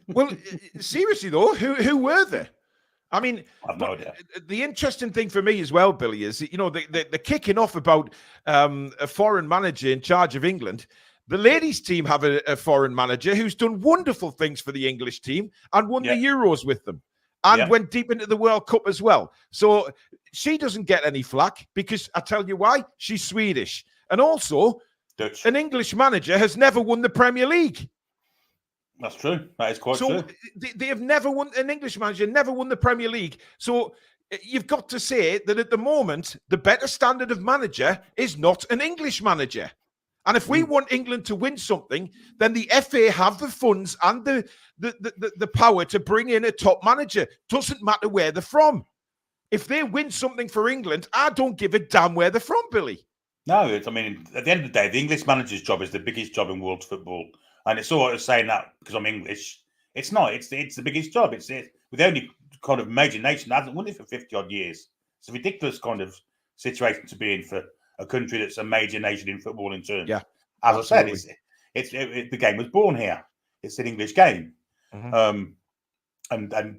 Well, seriously, though, who were they? I mean, I have no idea. The interesting thing for me as well, Billy, is, the kicking off about a foreign manager in charge of England. The ladies' team have a foreign manager who's done wonderful things for the English team and won the Euros with them and went deep into the World Cup as well. So she doesn't get any flack because I tell you why, she's Swedish. And also, Dutch. An English manager has never won the Premier League. That's true. That is quite true. So they have never won, an English manager never won the Premier League. So you've got to say that at the moment, the better standard of manager is not an English manager. And if we want England to win something, then the FA have the funds and the power to bring in a top manager. Doesn't matter where they're from. If they win something for England, I don't give a damn where they're from, Billy. No, at the end of the day, the English manager's job is the biggest job in world football. And it's all right saying that because I'm English. It's not. It's the biggest job. We're the only kind of major nation that hasn't won it for 50-odd years. It's a ridiculous kind of situation to be in for a country that's a major nation in football in turn. Yeah, as absolutely. I said, the game was born here. It's an English game, and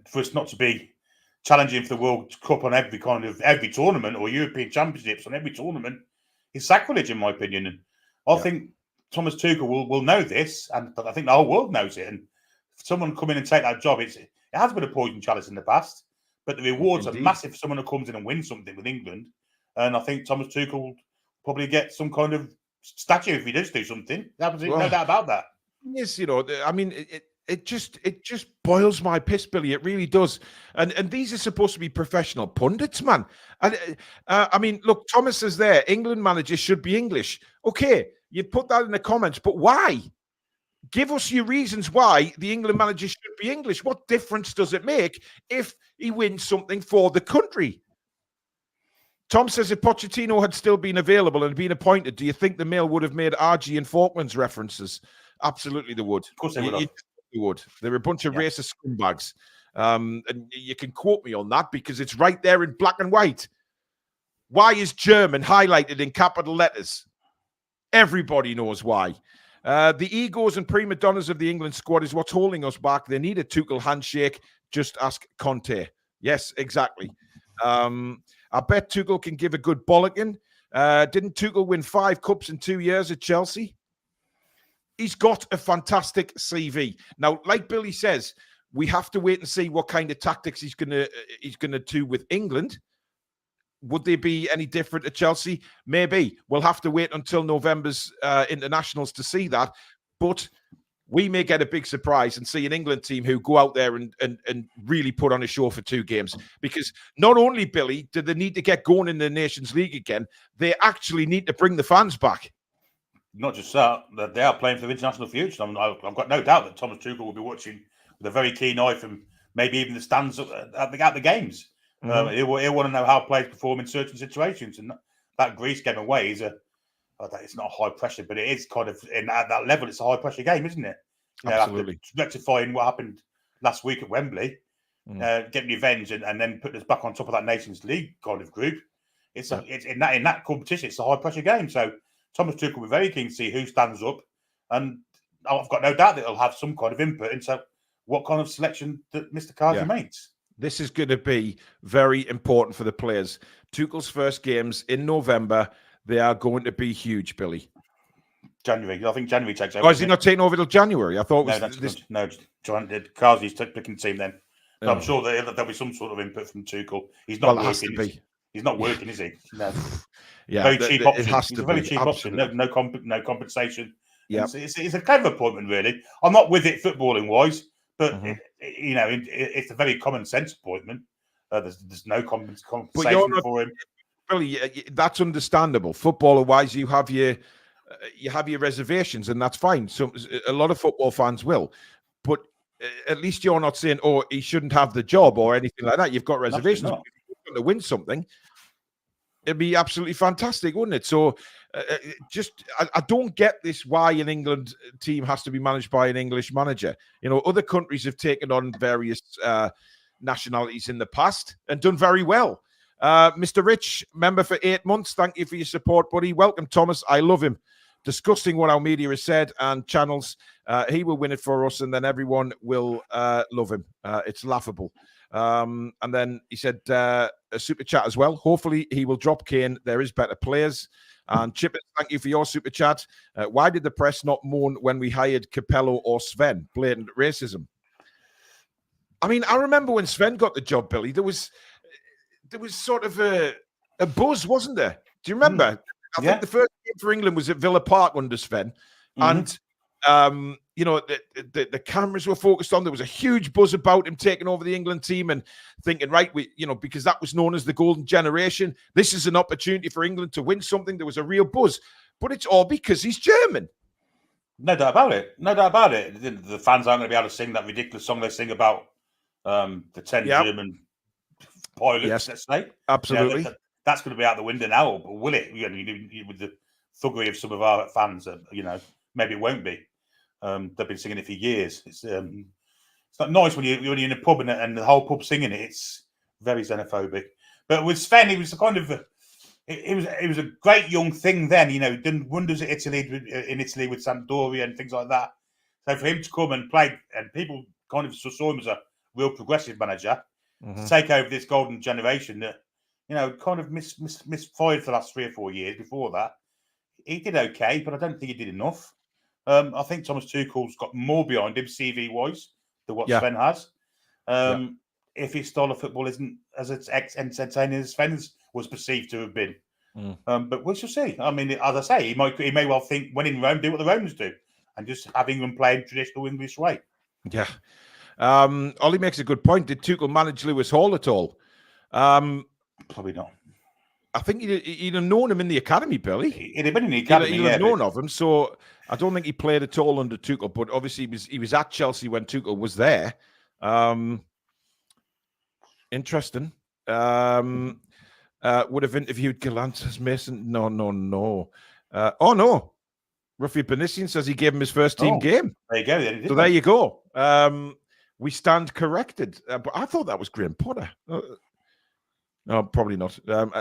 for us not to be challenging for the World Cup on every tournament or European Championships on every tournament is sacrilege, in my opinion. And I think Thomas Tuchel will know this, and I think the whole world knows it. And for someone come in and take that job, it has been a poison chalice in the past, but the rewards are massive for someone who comes in and wins something with England. And I think Thomas Tuchel will probably get some kind of statue if he does do something. Absolutely no doubt about that. Yes, I mean, it just boils my piss, Billy. It really does. And these are supposed to be professional pundits, man. And I mean, look, Thomas says there, England managers should be English. Okay, you put that in the comments, but why? Give us your reasons why the England manager should be English. What difference does it make if he wins something for the country? Tom says if Pochettino had still been available and been appointed, do you think the Mail would have made RG and Falklands references? Absolutely, they would. Of course they would. They would. They're a bunch of racist scumbags. And you can quote me on that because it's right there in black and white. Why is German highlighted in capital letters? Everybody knows why. The egos and prima donnas of the England squad is what's holding us back. They need a Tuchel handshake. Just ask Conte. Yes, exactly. I bet Tuchel can give a good bollocking. Didn't Tuchel win 5 cups in 2 years at Chelsea? He's got a fantastic CV. Now, like Billy says, we have to wait and see what kind of tactics he's gonna do with England. Would they be any different at Chelsea? Maybe. We'll have to wait until November's internationals to see that. But we may get a big surprise and see an England team who go out there and really put on a show for 2 games. Because not only, Billy, do they need to get going in the Nations League again, they actually need to bring the fans back. Not just that they are playing for the international future. I've got no doubt that Thomas Tuchel will be watching with a very keen eye from maybe even the stands at the games. He'll want to know how players perform in certain situations. And that Greece game away is it's not high pressure, but it is kind of at that level. It's a high pressure game, isn't it? Absolutely. After rectifying what happened last week at Wembley, getting revenge, and then putting us back on top of that Nations League kind of group. It's in that competition. It's a high pressure game. So Thomas Tuchel will be very keen to see who stands up, and I've got no doubt that it'll have some kind of input into what kind of selection that Mr. Cardi makes. This is going to be very important for the players. Tuchel's first games in November. They are going to be huge, Billy. January. I think January takes over. Oh, is he not taking over till January? I thought it was Kazi's picking the team then. So I'm sure there'll be some sort of input from Tuchel. He's not working. He's not working, is he? No. Yeah, very cheap option. It has to it's a very be. cheap Absolutely. option. No compensation. Yeah, it's a clever appointment, really. I'm not with it footballing wise, but it's a very common sense appointment. There's no compensation for him. Billy, that's understandable. Footballer wise, you have your reservations, and that's fine. So a lot of football fans will, but at least you're not saying, "Oh, he shouldn't have the job" or anything like that. You've got reservations. If you're going to win something, it'd be absolutely fantastic, wouldn't it? So, I don't get this why an England team has to be managed by an English manager. You know, other countries have taken on various nationalities in the past and done very well. Mr. Rich, member for 8 months. Thank you for your support, buddy. Welcome, Thomas. I love him. Disgusting what our media has said and channels. He will win it for us, and then everyone will love him. It's laughable. And then he said a super chat as well. Hopefully he will drop Kane. There is better players. And Chip, thank you for your super chat. Why did the press not mourn when we hired Capello or Sven? Blatant racism. I mean, I remember when Sven got the job, Billy, there was sort of a buzz, wasn't there? Do you remember? I think the first game for England was at Villa Park under Sven. And, you know, the cameras were focused on. There was a huge buzz about him taking over the England team and thinking, right, because that was known as the golden generation. This is an opportunity for England to win something. There was a real buzz. But it's all because he's German. No doubt about it. No doubt about it. The fans aren't going to be able to sing that ridiculous song they sing about the 10 German pilots, let's say. Absolutely. You know, that's going to be out the window now, or will it? With the thuggery of some of our fans, maybe it won't be. They've been singing it for years. It's not nice when you're in a pub and the whole pub singing it. It's very xenophobic. But with Sven, he was a kind of it was a great young thing then. You know, done wonders in Italy with Sampdoria and things like that. So for him to come and play, and people kind of saw him as a real progressive manager to take over this golden generation that, kind of misfired for the last 3 or 4 years before that. He did okay, but I don't think he did enough. I think Thomas Tuchel's got more behind him, CV-wise, than what Sven has. If his style of football isn't as entertaining as Sven's was perceived to have been. But we shall see. I mean, as I say, he may well think, when in Rome, do what the Romans do, and just have England play traditional English way. Yeah. Ollie makes a good point. Did Tuchel manage Lewis Hall at all? Probably not. I think he'd have known him in the academy, Billy. He'd have been in the academy. He'd have known of him. So I don't think he played at all under Tuchel. But obviously, he was at Chelsea when Tuchel was there. Interesting. Would have interviewed Galantis Mason. No. Oh no. Ruffy Benissian says he gave him his first team game. There you go. So there you go. We stand corrected. But I thought that was Graham Potter. No, probably not.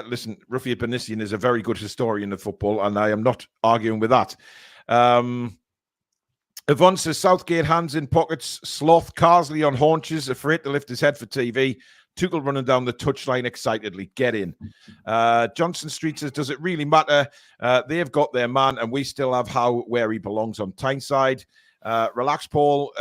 Listen, Ruffy Benissian is a very good historian of football, and I am not arguing with that. Yvonne says, Southgate hands in pockets, Sloth Carsley on haunches, afraid to lift his head for TV. Tuchel running down the touchline excitedly. Get in. Johnson Street says, does it really matter? They've got their man, and we still have Howe where he belongs on Tyneside. Relax, Paul.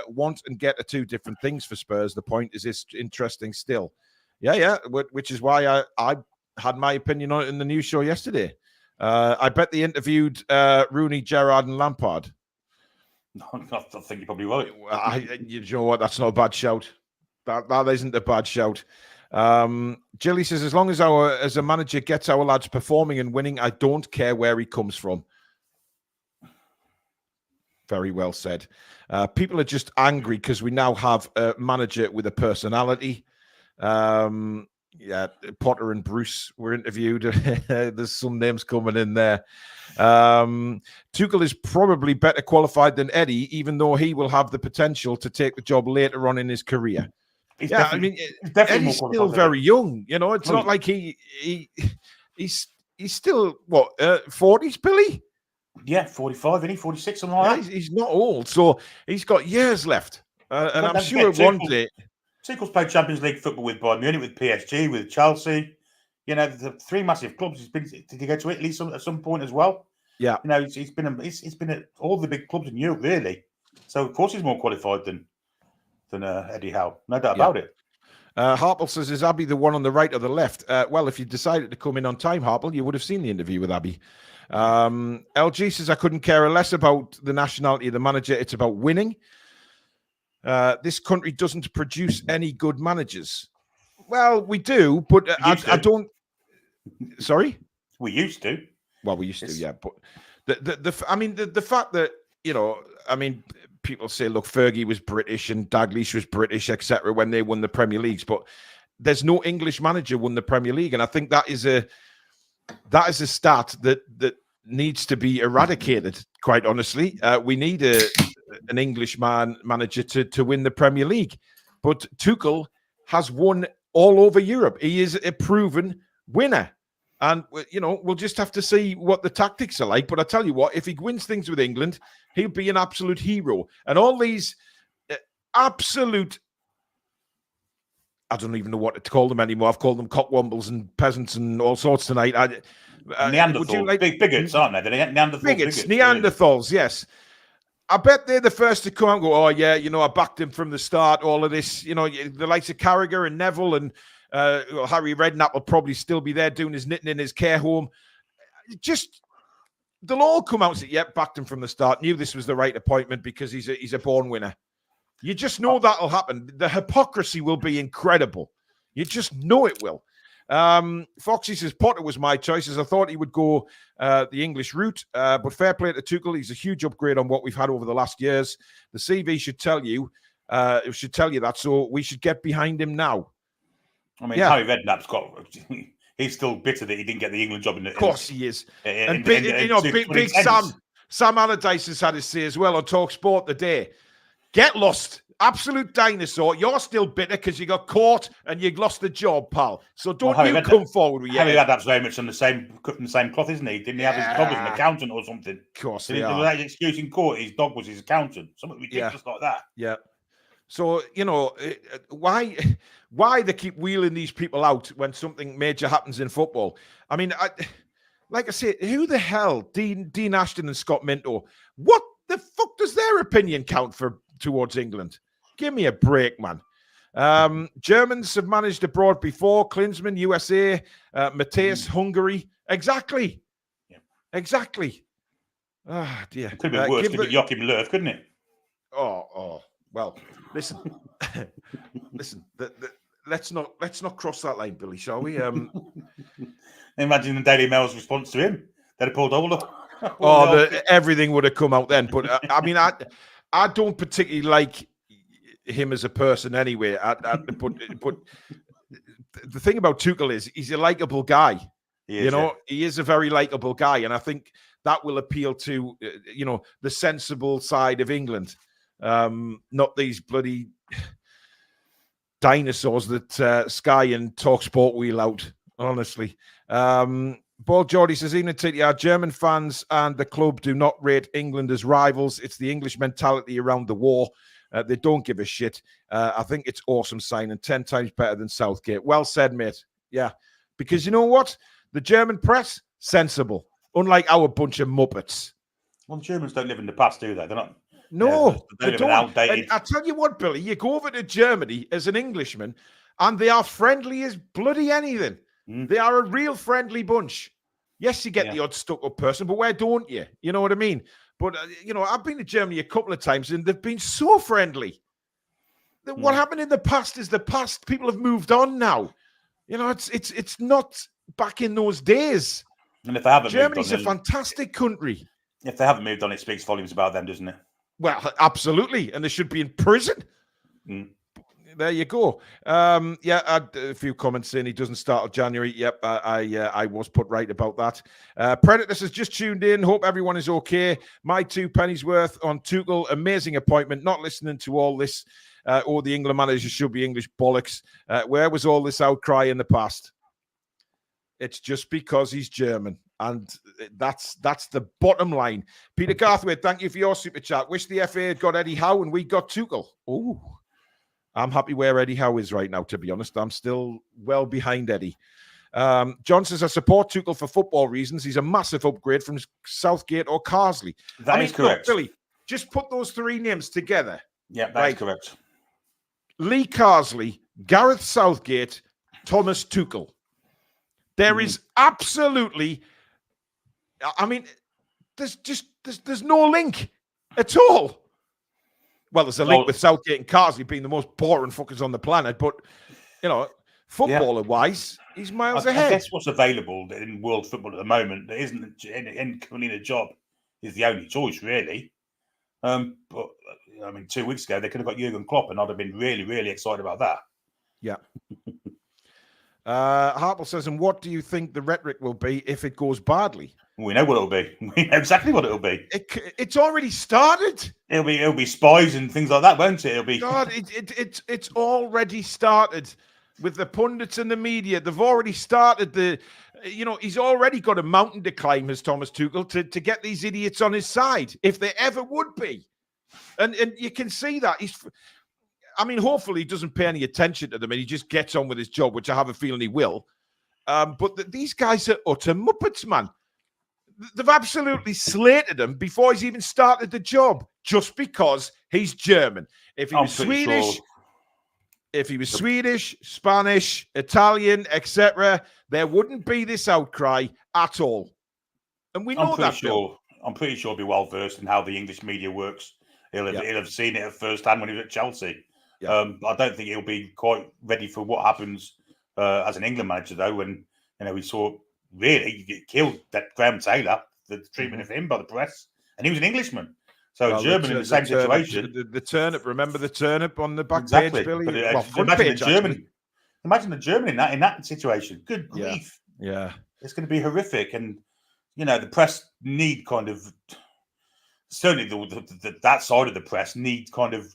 Want and get are two different things for Spurs. The point is it's interesting still. Yeah. Which is why I had my opinion on it in the news show yesterday. I bet they interviewed Rooney, Gerrard, and Lampard. I think you probably won't. You know what? That's not a bad shout. That isn't a bad shout. Jilly says, as long as a manager gets our lads performing and winning, I don't care where he comes from. Very well said. People are just angry because we now have a manager with a personality. Yeah, Potter and Bruce were interviewed. There's some names coming in there. Tuchel is probably better qualified than Eddie, even though he will have the potential to take the job later on in his career. Eddie's still very young. You know, it's not like he's still what 40s, Billy. Yeah, 45, isn't he? 46, something like that. He's not old, so he's got years left. And I'm sure one day. Tuchel's played Champions League football with Bayern Munich, with PSG, with Chelsea. You know, the three massive clubs. Did he go to Italy at some point as well? Yeah. You know, he's been at all the big clubs in Europe, really. So of course he's more qualified than Eddie Howe. No doubt about it. Harple says, is Abi the one on the right or the left? Well, if you decided to come in on time, Harple, you would have seen the interview with Abi. LG says, I couldn't care less about the nationality of the manager. It's about winning. This country doesn't produce any good managers. Well, we do, but I don't. Sorry? We used to. Well, we used to, yeah. But the fact that, you know, I mean, people say, look, Fergie was British and Dalglish was British, etc., when they won the Premier Leagues, but there's no English manager won the Premier League, and I think that is a stat that needs to be eradicated. Quite honestly, we need an English manager to win the Premier League, but Tuchel has won all over Europe. He is a proven winner. And, you know, we'll just have to see what the tactics are like. But I tell you what, if he wins things with England, he'll be an absolute hero. And all these absolute, I don't even know what to call them anymore. I've called them cockwombles and peasants and all sorts tonight. Neanderthals, bigots, aren't they? Neanderthals, yes. I bet they're the first to come out and go, oh, yeah, you know, I backed him from the start, all of this. You know, the likes of Carragher and Neville and Harry Redknapp will probably still be there doing his knitting in his care home. Just, they'll all come out and say, yep, backed him from the start. Knew this was the right appointment because he's a born winner. You just know that'll happen. The hypocrisy will be incredible. You just know it will. Foxy says, Potter was my choice, as I thought he would go the English route. But fair play to Tuchel. He's a huge upgrade on what we've had over the last years. The CV should tell you that. So we should get behind him now. I mean, Harry Redknapp's he's still bitter that he didn't get the England job. Of course he is. And big Sam Allardyce has had his say as well on Talk Sport today. Get lost. Absolute dinosaur. You're still bitter because you got caught and you lost the job, pal. So don't come forward with Harry Redknapp's very much cut from the same cloth, isn't he? Didn't he have his dog as an accountant or something? Of course he are. That excuse in court, his dog was his accountant. Something ridiculous like that. Yeah. So, you know, why they keep wheeling these people out when something major happens in football? I mean, like I say, who the hell, Dean Ashton and Scott Minto, what the fuck does their opinion count for towards England? Give me a break, man. Germans have managed abroad before. Klinsmann, USA, Mateus, Hungary. Exactly. Yeah. Exactly. Ah, dear. It could have been worse. Could have been Joachim Löw, couldn't it? Oh. Well, listen. Let's not cross that line, Billy, shall we? Imagine the Daily Mail's response to him. They'd have pulled all the... everything would have come out then. But I mean, I don't particularly like him as a person anyway. But the thing about Tuchel is he's a likable guy. He is a very likable guy, and I think that will appeal to the sensible side of England, not these bloody dinosaurs that Sky and TalkSport wheel out. Honestly, Ball Geordie says, even TTR, German fans and the club do not rate England as rivals. It's the English mentality around the war. They don't give a shit. I think it's awesome signing, 10 times better than Southgate. Well said, mate. Yeah, because you know what? The German press, sensible, unlike our bunch of muppets. Well, the Germans don't live in the past, do they? They're not. No, they live in outdated. And I tell you what, Billy, you go over to Germany as an Englishman, and they are friendly as bloody anything. They are a real friendly bunch. Yes, you get the odd stuck-up person, but where don't you? You know what I mean? But, I've been to Germany a couple of times and they've been so friendly. What happened in the past is the past. People have moved on now. It's not back in those days. And if they haven't Germany's moved on, a fantastic country. If they haven't moved on, it speaks volumes about them, doesn't it? Well, absolutely. And they should be in prison. There you go. A few comments saying he doesn't start till January. Yep, I was put right about that. Predators has just tuned in. Hope everyone is okay. My 2 pennies worth on Tuchel. Amazing appointment. Not listening to all this. The England manager should be English bollocks. Where was all this outcry in the past? It's just because he's German. And that's the bottom line. Peter Garthwaite, thank you for your super chat. Wish the FA had got Eddie Howe and we got Tuchel. Oh, I'm happy where Eddie Howe is right now, to be honest. I'm still well behind Eddie. John says, I support Tuchel for football reasons. He's a massive upgrade from Southgate or Carsley. That is correct. Look, Billy, just put those 3 names together. Yeah, that's correct. Lee Carsley, Gareth Southgate, Thomas Tuchel. There is absolutely... there's no link at all. Well, there's a link with Southgate and Carsley being the most boring fuckers on the planet, but footballer-wise, he's miles ahead. I guess what's available in world football at the moment that isn't in a job is the only choice, really. But 2 weeks ago they could have got Jurgen Klopp, and I'd have been really, really excited about that. Yeah. Harple says, and what do you think the rhetoric will be if it goes badly? We know what it'll be. We know exactly what it'll be. It's already started. It'll be spies and things like that, won't it? It'll be. God, it's already started with the pundits and the media. They've already started he's already got a mountain to climb, as Thomas Tuchel, to get these idiots on his side, if there ever would be. And you can see that hopefully he doesn't pay any attention to them and he just gets on with his job, which I have a feeling he will. But these guys are utter muppets, man. They've absolutely slated him before he's even started the job, just because he's German. If he was Swedish, Spanish, Italian, etc., there wouldn't be this outcry at all. And we know that. I'm pretty sure he'll be well versed in how the English media works. He'll have seen it at first hand when he was at Chelsea. Yeah. I don't think he'll be quite ready for what happens as an England manager, though, when we saw really get killed that Graham Taylor, the treatment of him by the press, and he was an Englishman. So German in the same situation. The turnip, remember the turnip on the back page, Billy? Imagine the German in that situation. Good grief. Yeah. It's going to be horrific. And, the press need kind of, certainly that side of the press need kind of,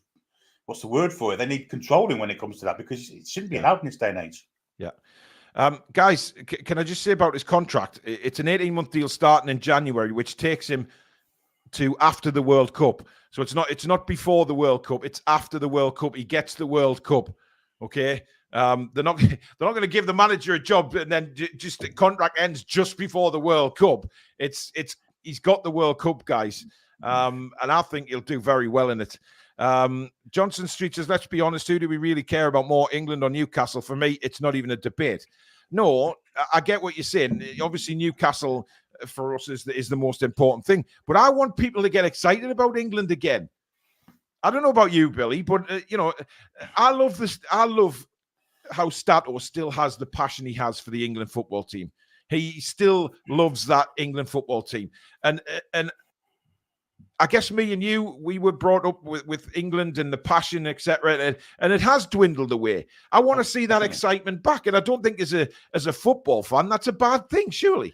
what's the word for it? They need controlling when it comes to that, because it shouldn't be allowed in this day and age. Yeah. Guys, can I just say about his contract? It's an 18-month deal starting in January, which takes him to after the World Cup. So it's not before the World Cup. It's after the World Cup. He gets the World Cup. Okay. They're not going to give the manager a job and then just the contract ends just before the World Cup. He's got the World Cup, guys. And I think he'll do very well in it. Johnson Street says, let's be honest, who do we really care about more, England or Newcastle? For me, it's not even a debate. No, I get what you're saying. Obviously, Newcastle for us is the most important thing. But I want people to get excited about England again. I don't know about you, Billy, but I love this. I love how Stato still has the passion he has for the England football team. He still loves that England football team, and I guess me and you, we were brought up with England and the passion, etc., and it has dwindled away. I want to see that excitement back, and I don't think as a football fan that's a bad thing, surely.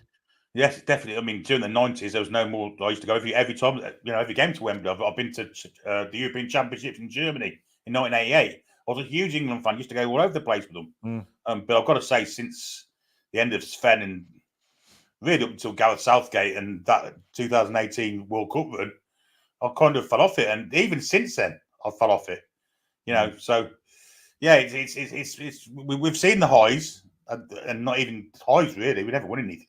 Yes, definitely. I mean, during the 90s, there was no more. I used to go every time, every game to Wembley. I've been to the European Championships in Germany in 1988. I was a huge England fan. Used to go all over the place with them. But I've got to say, since the end of Sven and really up until Gareth Southgate and that 2018 World Cup run, I kind of fell off it, and even since then, I fell off it. So yeah, we've seen the highs and not even highs really. We never won anything,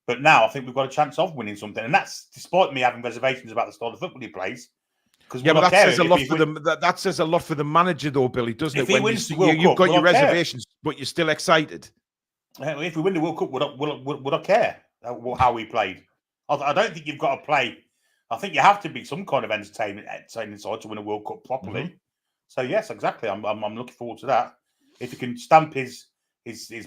but now I think we've got a chance of winning something, and that's despite me having reservations about the style of football he plays. Yeah, but that says a lot for them. That says a lot for the manager, though, Billy, doesn't it? When you've got your reservations, but you're still excited. If we win the World Cup, would I care how we played? I don't think you've got to play. I think you have to be some kind of entertainment side to win a World Cup properly. Mm-hmm. So yes, exactly. I'm looking forward to that. If he can stamp his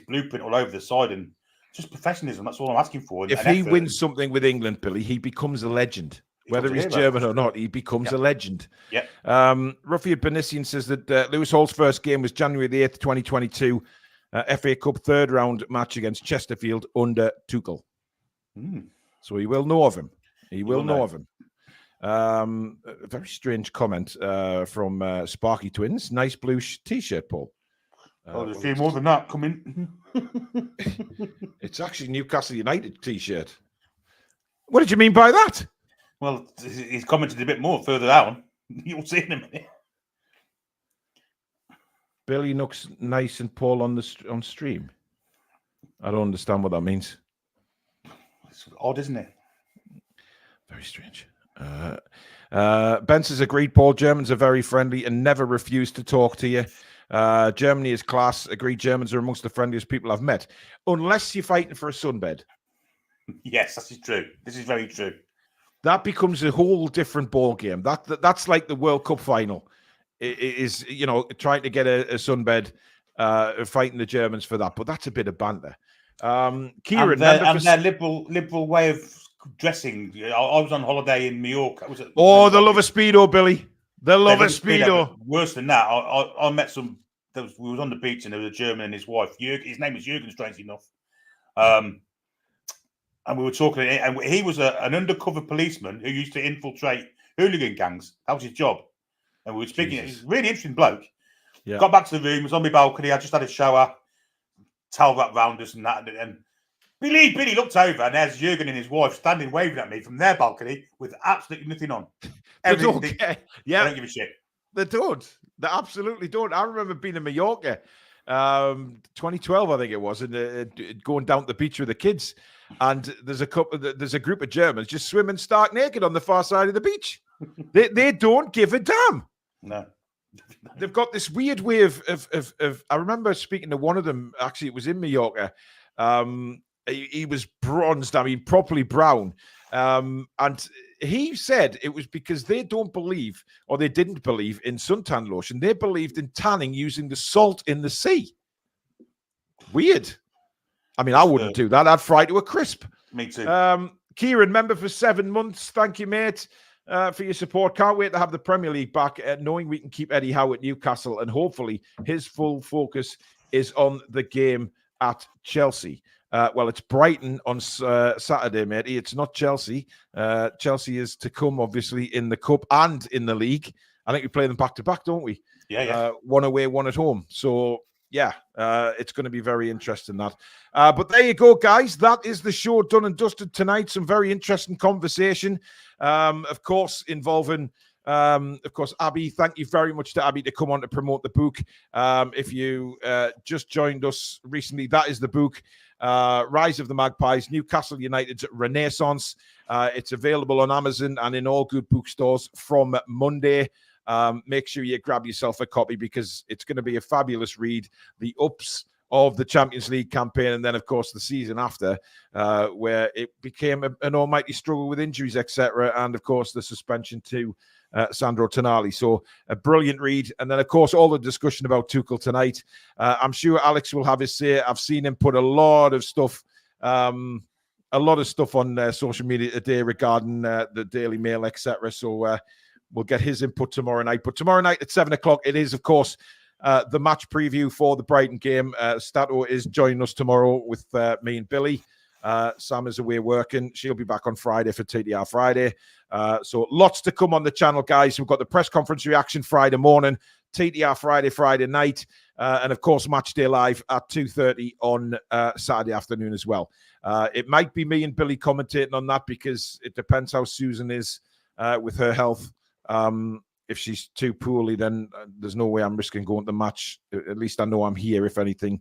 blueprint all over the side and just professionalism, that's all I'm asking for. If he wins something with England, Billy, he becomes a legend. Whether he's German or not, he becomes a legend. Yeah. Rufiat Benisian says that Lewis Hall's first game was January the 8th, 2022, FA Cup third round match against Chesterfield under Tuchel. So he will know of him. He will know of him. A very strange comment from Sparky Twins. Nice blue t-shirt, Paul. There's a few more than that coming. It's actually Newcastle United t-shirt. What did you mean by that? Well, he's commented a bit more further down. You'll see in a minute. Billy looks nice and Paul on stream. I don't understand what that means. It's odd, isn't it? Very strange. Ben says, agreed, Paul. Germans are very friendly and never refuse to talk to you. Germany is class. Agreed, Germans are amongst the friendliest people I've met. Unless you're fighting for a sunbed. Yes, this is true. This is very true. That becomes a whole different ball game. That's like the World Cup final. It is, trying to get a sunbed, fighting the Germans for that. But that's a bit of banter. Kieran, and their liberal way of dressing. I was on holiday in Mallorca. They love a Speedo, Billy. They love a Speedo. Worse than that, I met some. We was on the beach and there was a German and his wife. His name is Jürgen, strangely enough. And we were talking, and he was an undercover policeman who used to infiltrate hooligan gangs. That was his job. And we were speaking. He's a really interesting bloke. Yeah. Got back to the room, was on my balcony. I just had a shower, towel wrapped round us and that. And Billy looked over, and there's Jürgen and his wife standing waving at me from their balcony with absolutely nothing on. Everything. Yeah. I don't give a shit. They don't. They absolutely don't. I remember being in Mallorca, 2012, I think it was, and going down to the beach with the kids. And there's a group of Germans just swimming stark naked on the far side of the beach. They don't give a damn. No. They've got this weird way of I remember speaking to one of them, actually, it was in Mallorca. He was bronzed, I mean, properly brown. And he said it was because they don't believe, or they didn't believe in suntan lotion. They believed in tanning using the salt in the sea. Weird. I mean, I wouldn't do that. I'd fry to a crisp. Me too. Kieran, member for 7 months. Thank you, mate, for your support. Can't wait to have the Premier League back, knowing we can keep Eddie Howe at Newcastle, and hopefully his full focus is on the game at Chelsea. Well, it's Brighton on Saturday, matey. It's not Chelsea. Chelsea is to come, obviously, in the Cup and in the league. I think we play them back-to-back, don't we? Yeah. One away, one at home. So, yeah, it's going to be very interesting, that. But there you go, guys. That is the show done and dusted tonight. Some very interesting conversation, of course, involving... of course, Abi, thank you very much to Abi to come on to promote the book. If you just joined us recently, that is the book, Rise of the Magpies, Newcastle United's Renaissance. It's available on Amazon and in all good bookstores from Monday. Make sure you grab yourself a copy because it's going to be a fabulous read. The ups of the Champions League campaign, and then, of course, the season after, where it became an almighty struggle with injuries, etc., and, of course, the suspension to Sandro Tonali. So a brilliant read. And then, of course, all the discussion about Tuchel tonight. I'm sure Alex will have his say. I've seen him put a lot of stuff on social media today regarding the Daily Mail, etc. So we'll get his input tomorrow night. But tomorrow night at 7 o'clock, it is, of course, the match preview for the Brighton game. Stato is joining us tomorrow with me and Billy. Sam is away working. She'll be back on Friday for TTR Friday. So lots to come on the channel, guys. We've got the press conference reaction Friday morning, TTR Friday night, and of course, Match Day Live at 2:30 on Saturday afternoon as well. It might be me and Billy commentating on that because it depends how Susan is with her health. If she's too poorly, then there's no way I'm risking going to the match. At least I know I'm here if anything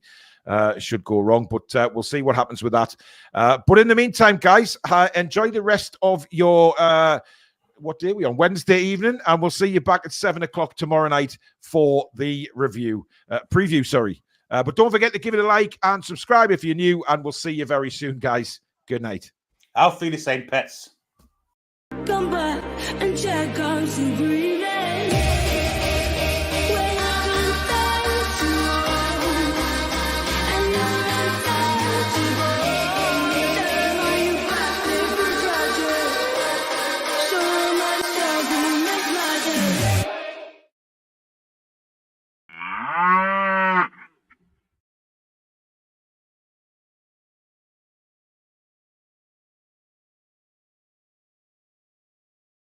should go wrong. But we'll see what happens with that. But in the meantime, guys, enjoy the rest of your, what day are we on? Wednesday evening. And we'll see you back at 7 o'clock tomorrow night for the preview, sorry. But don't forget to give it a like and subscribe if you're new. And we'll see you very soon, guys. Good night. Auf Wiedersehen, pets. come back and check I'm still breathing.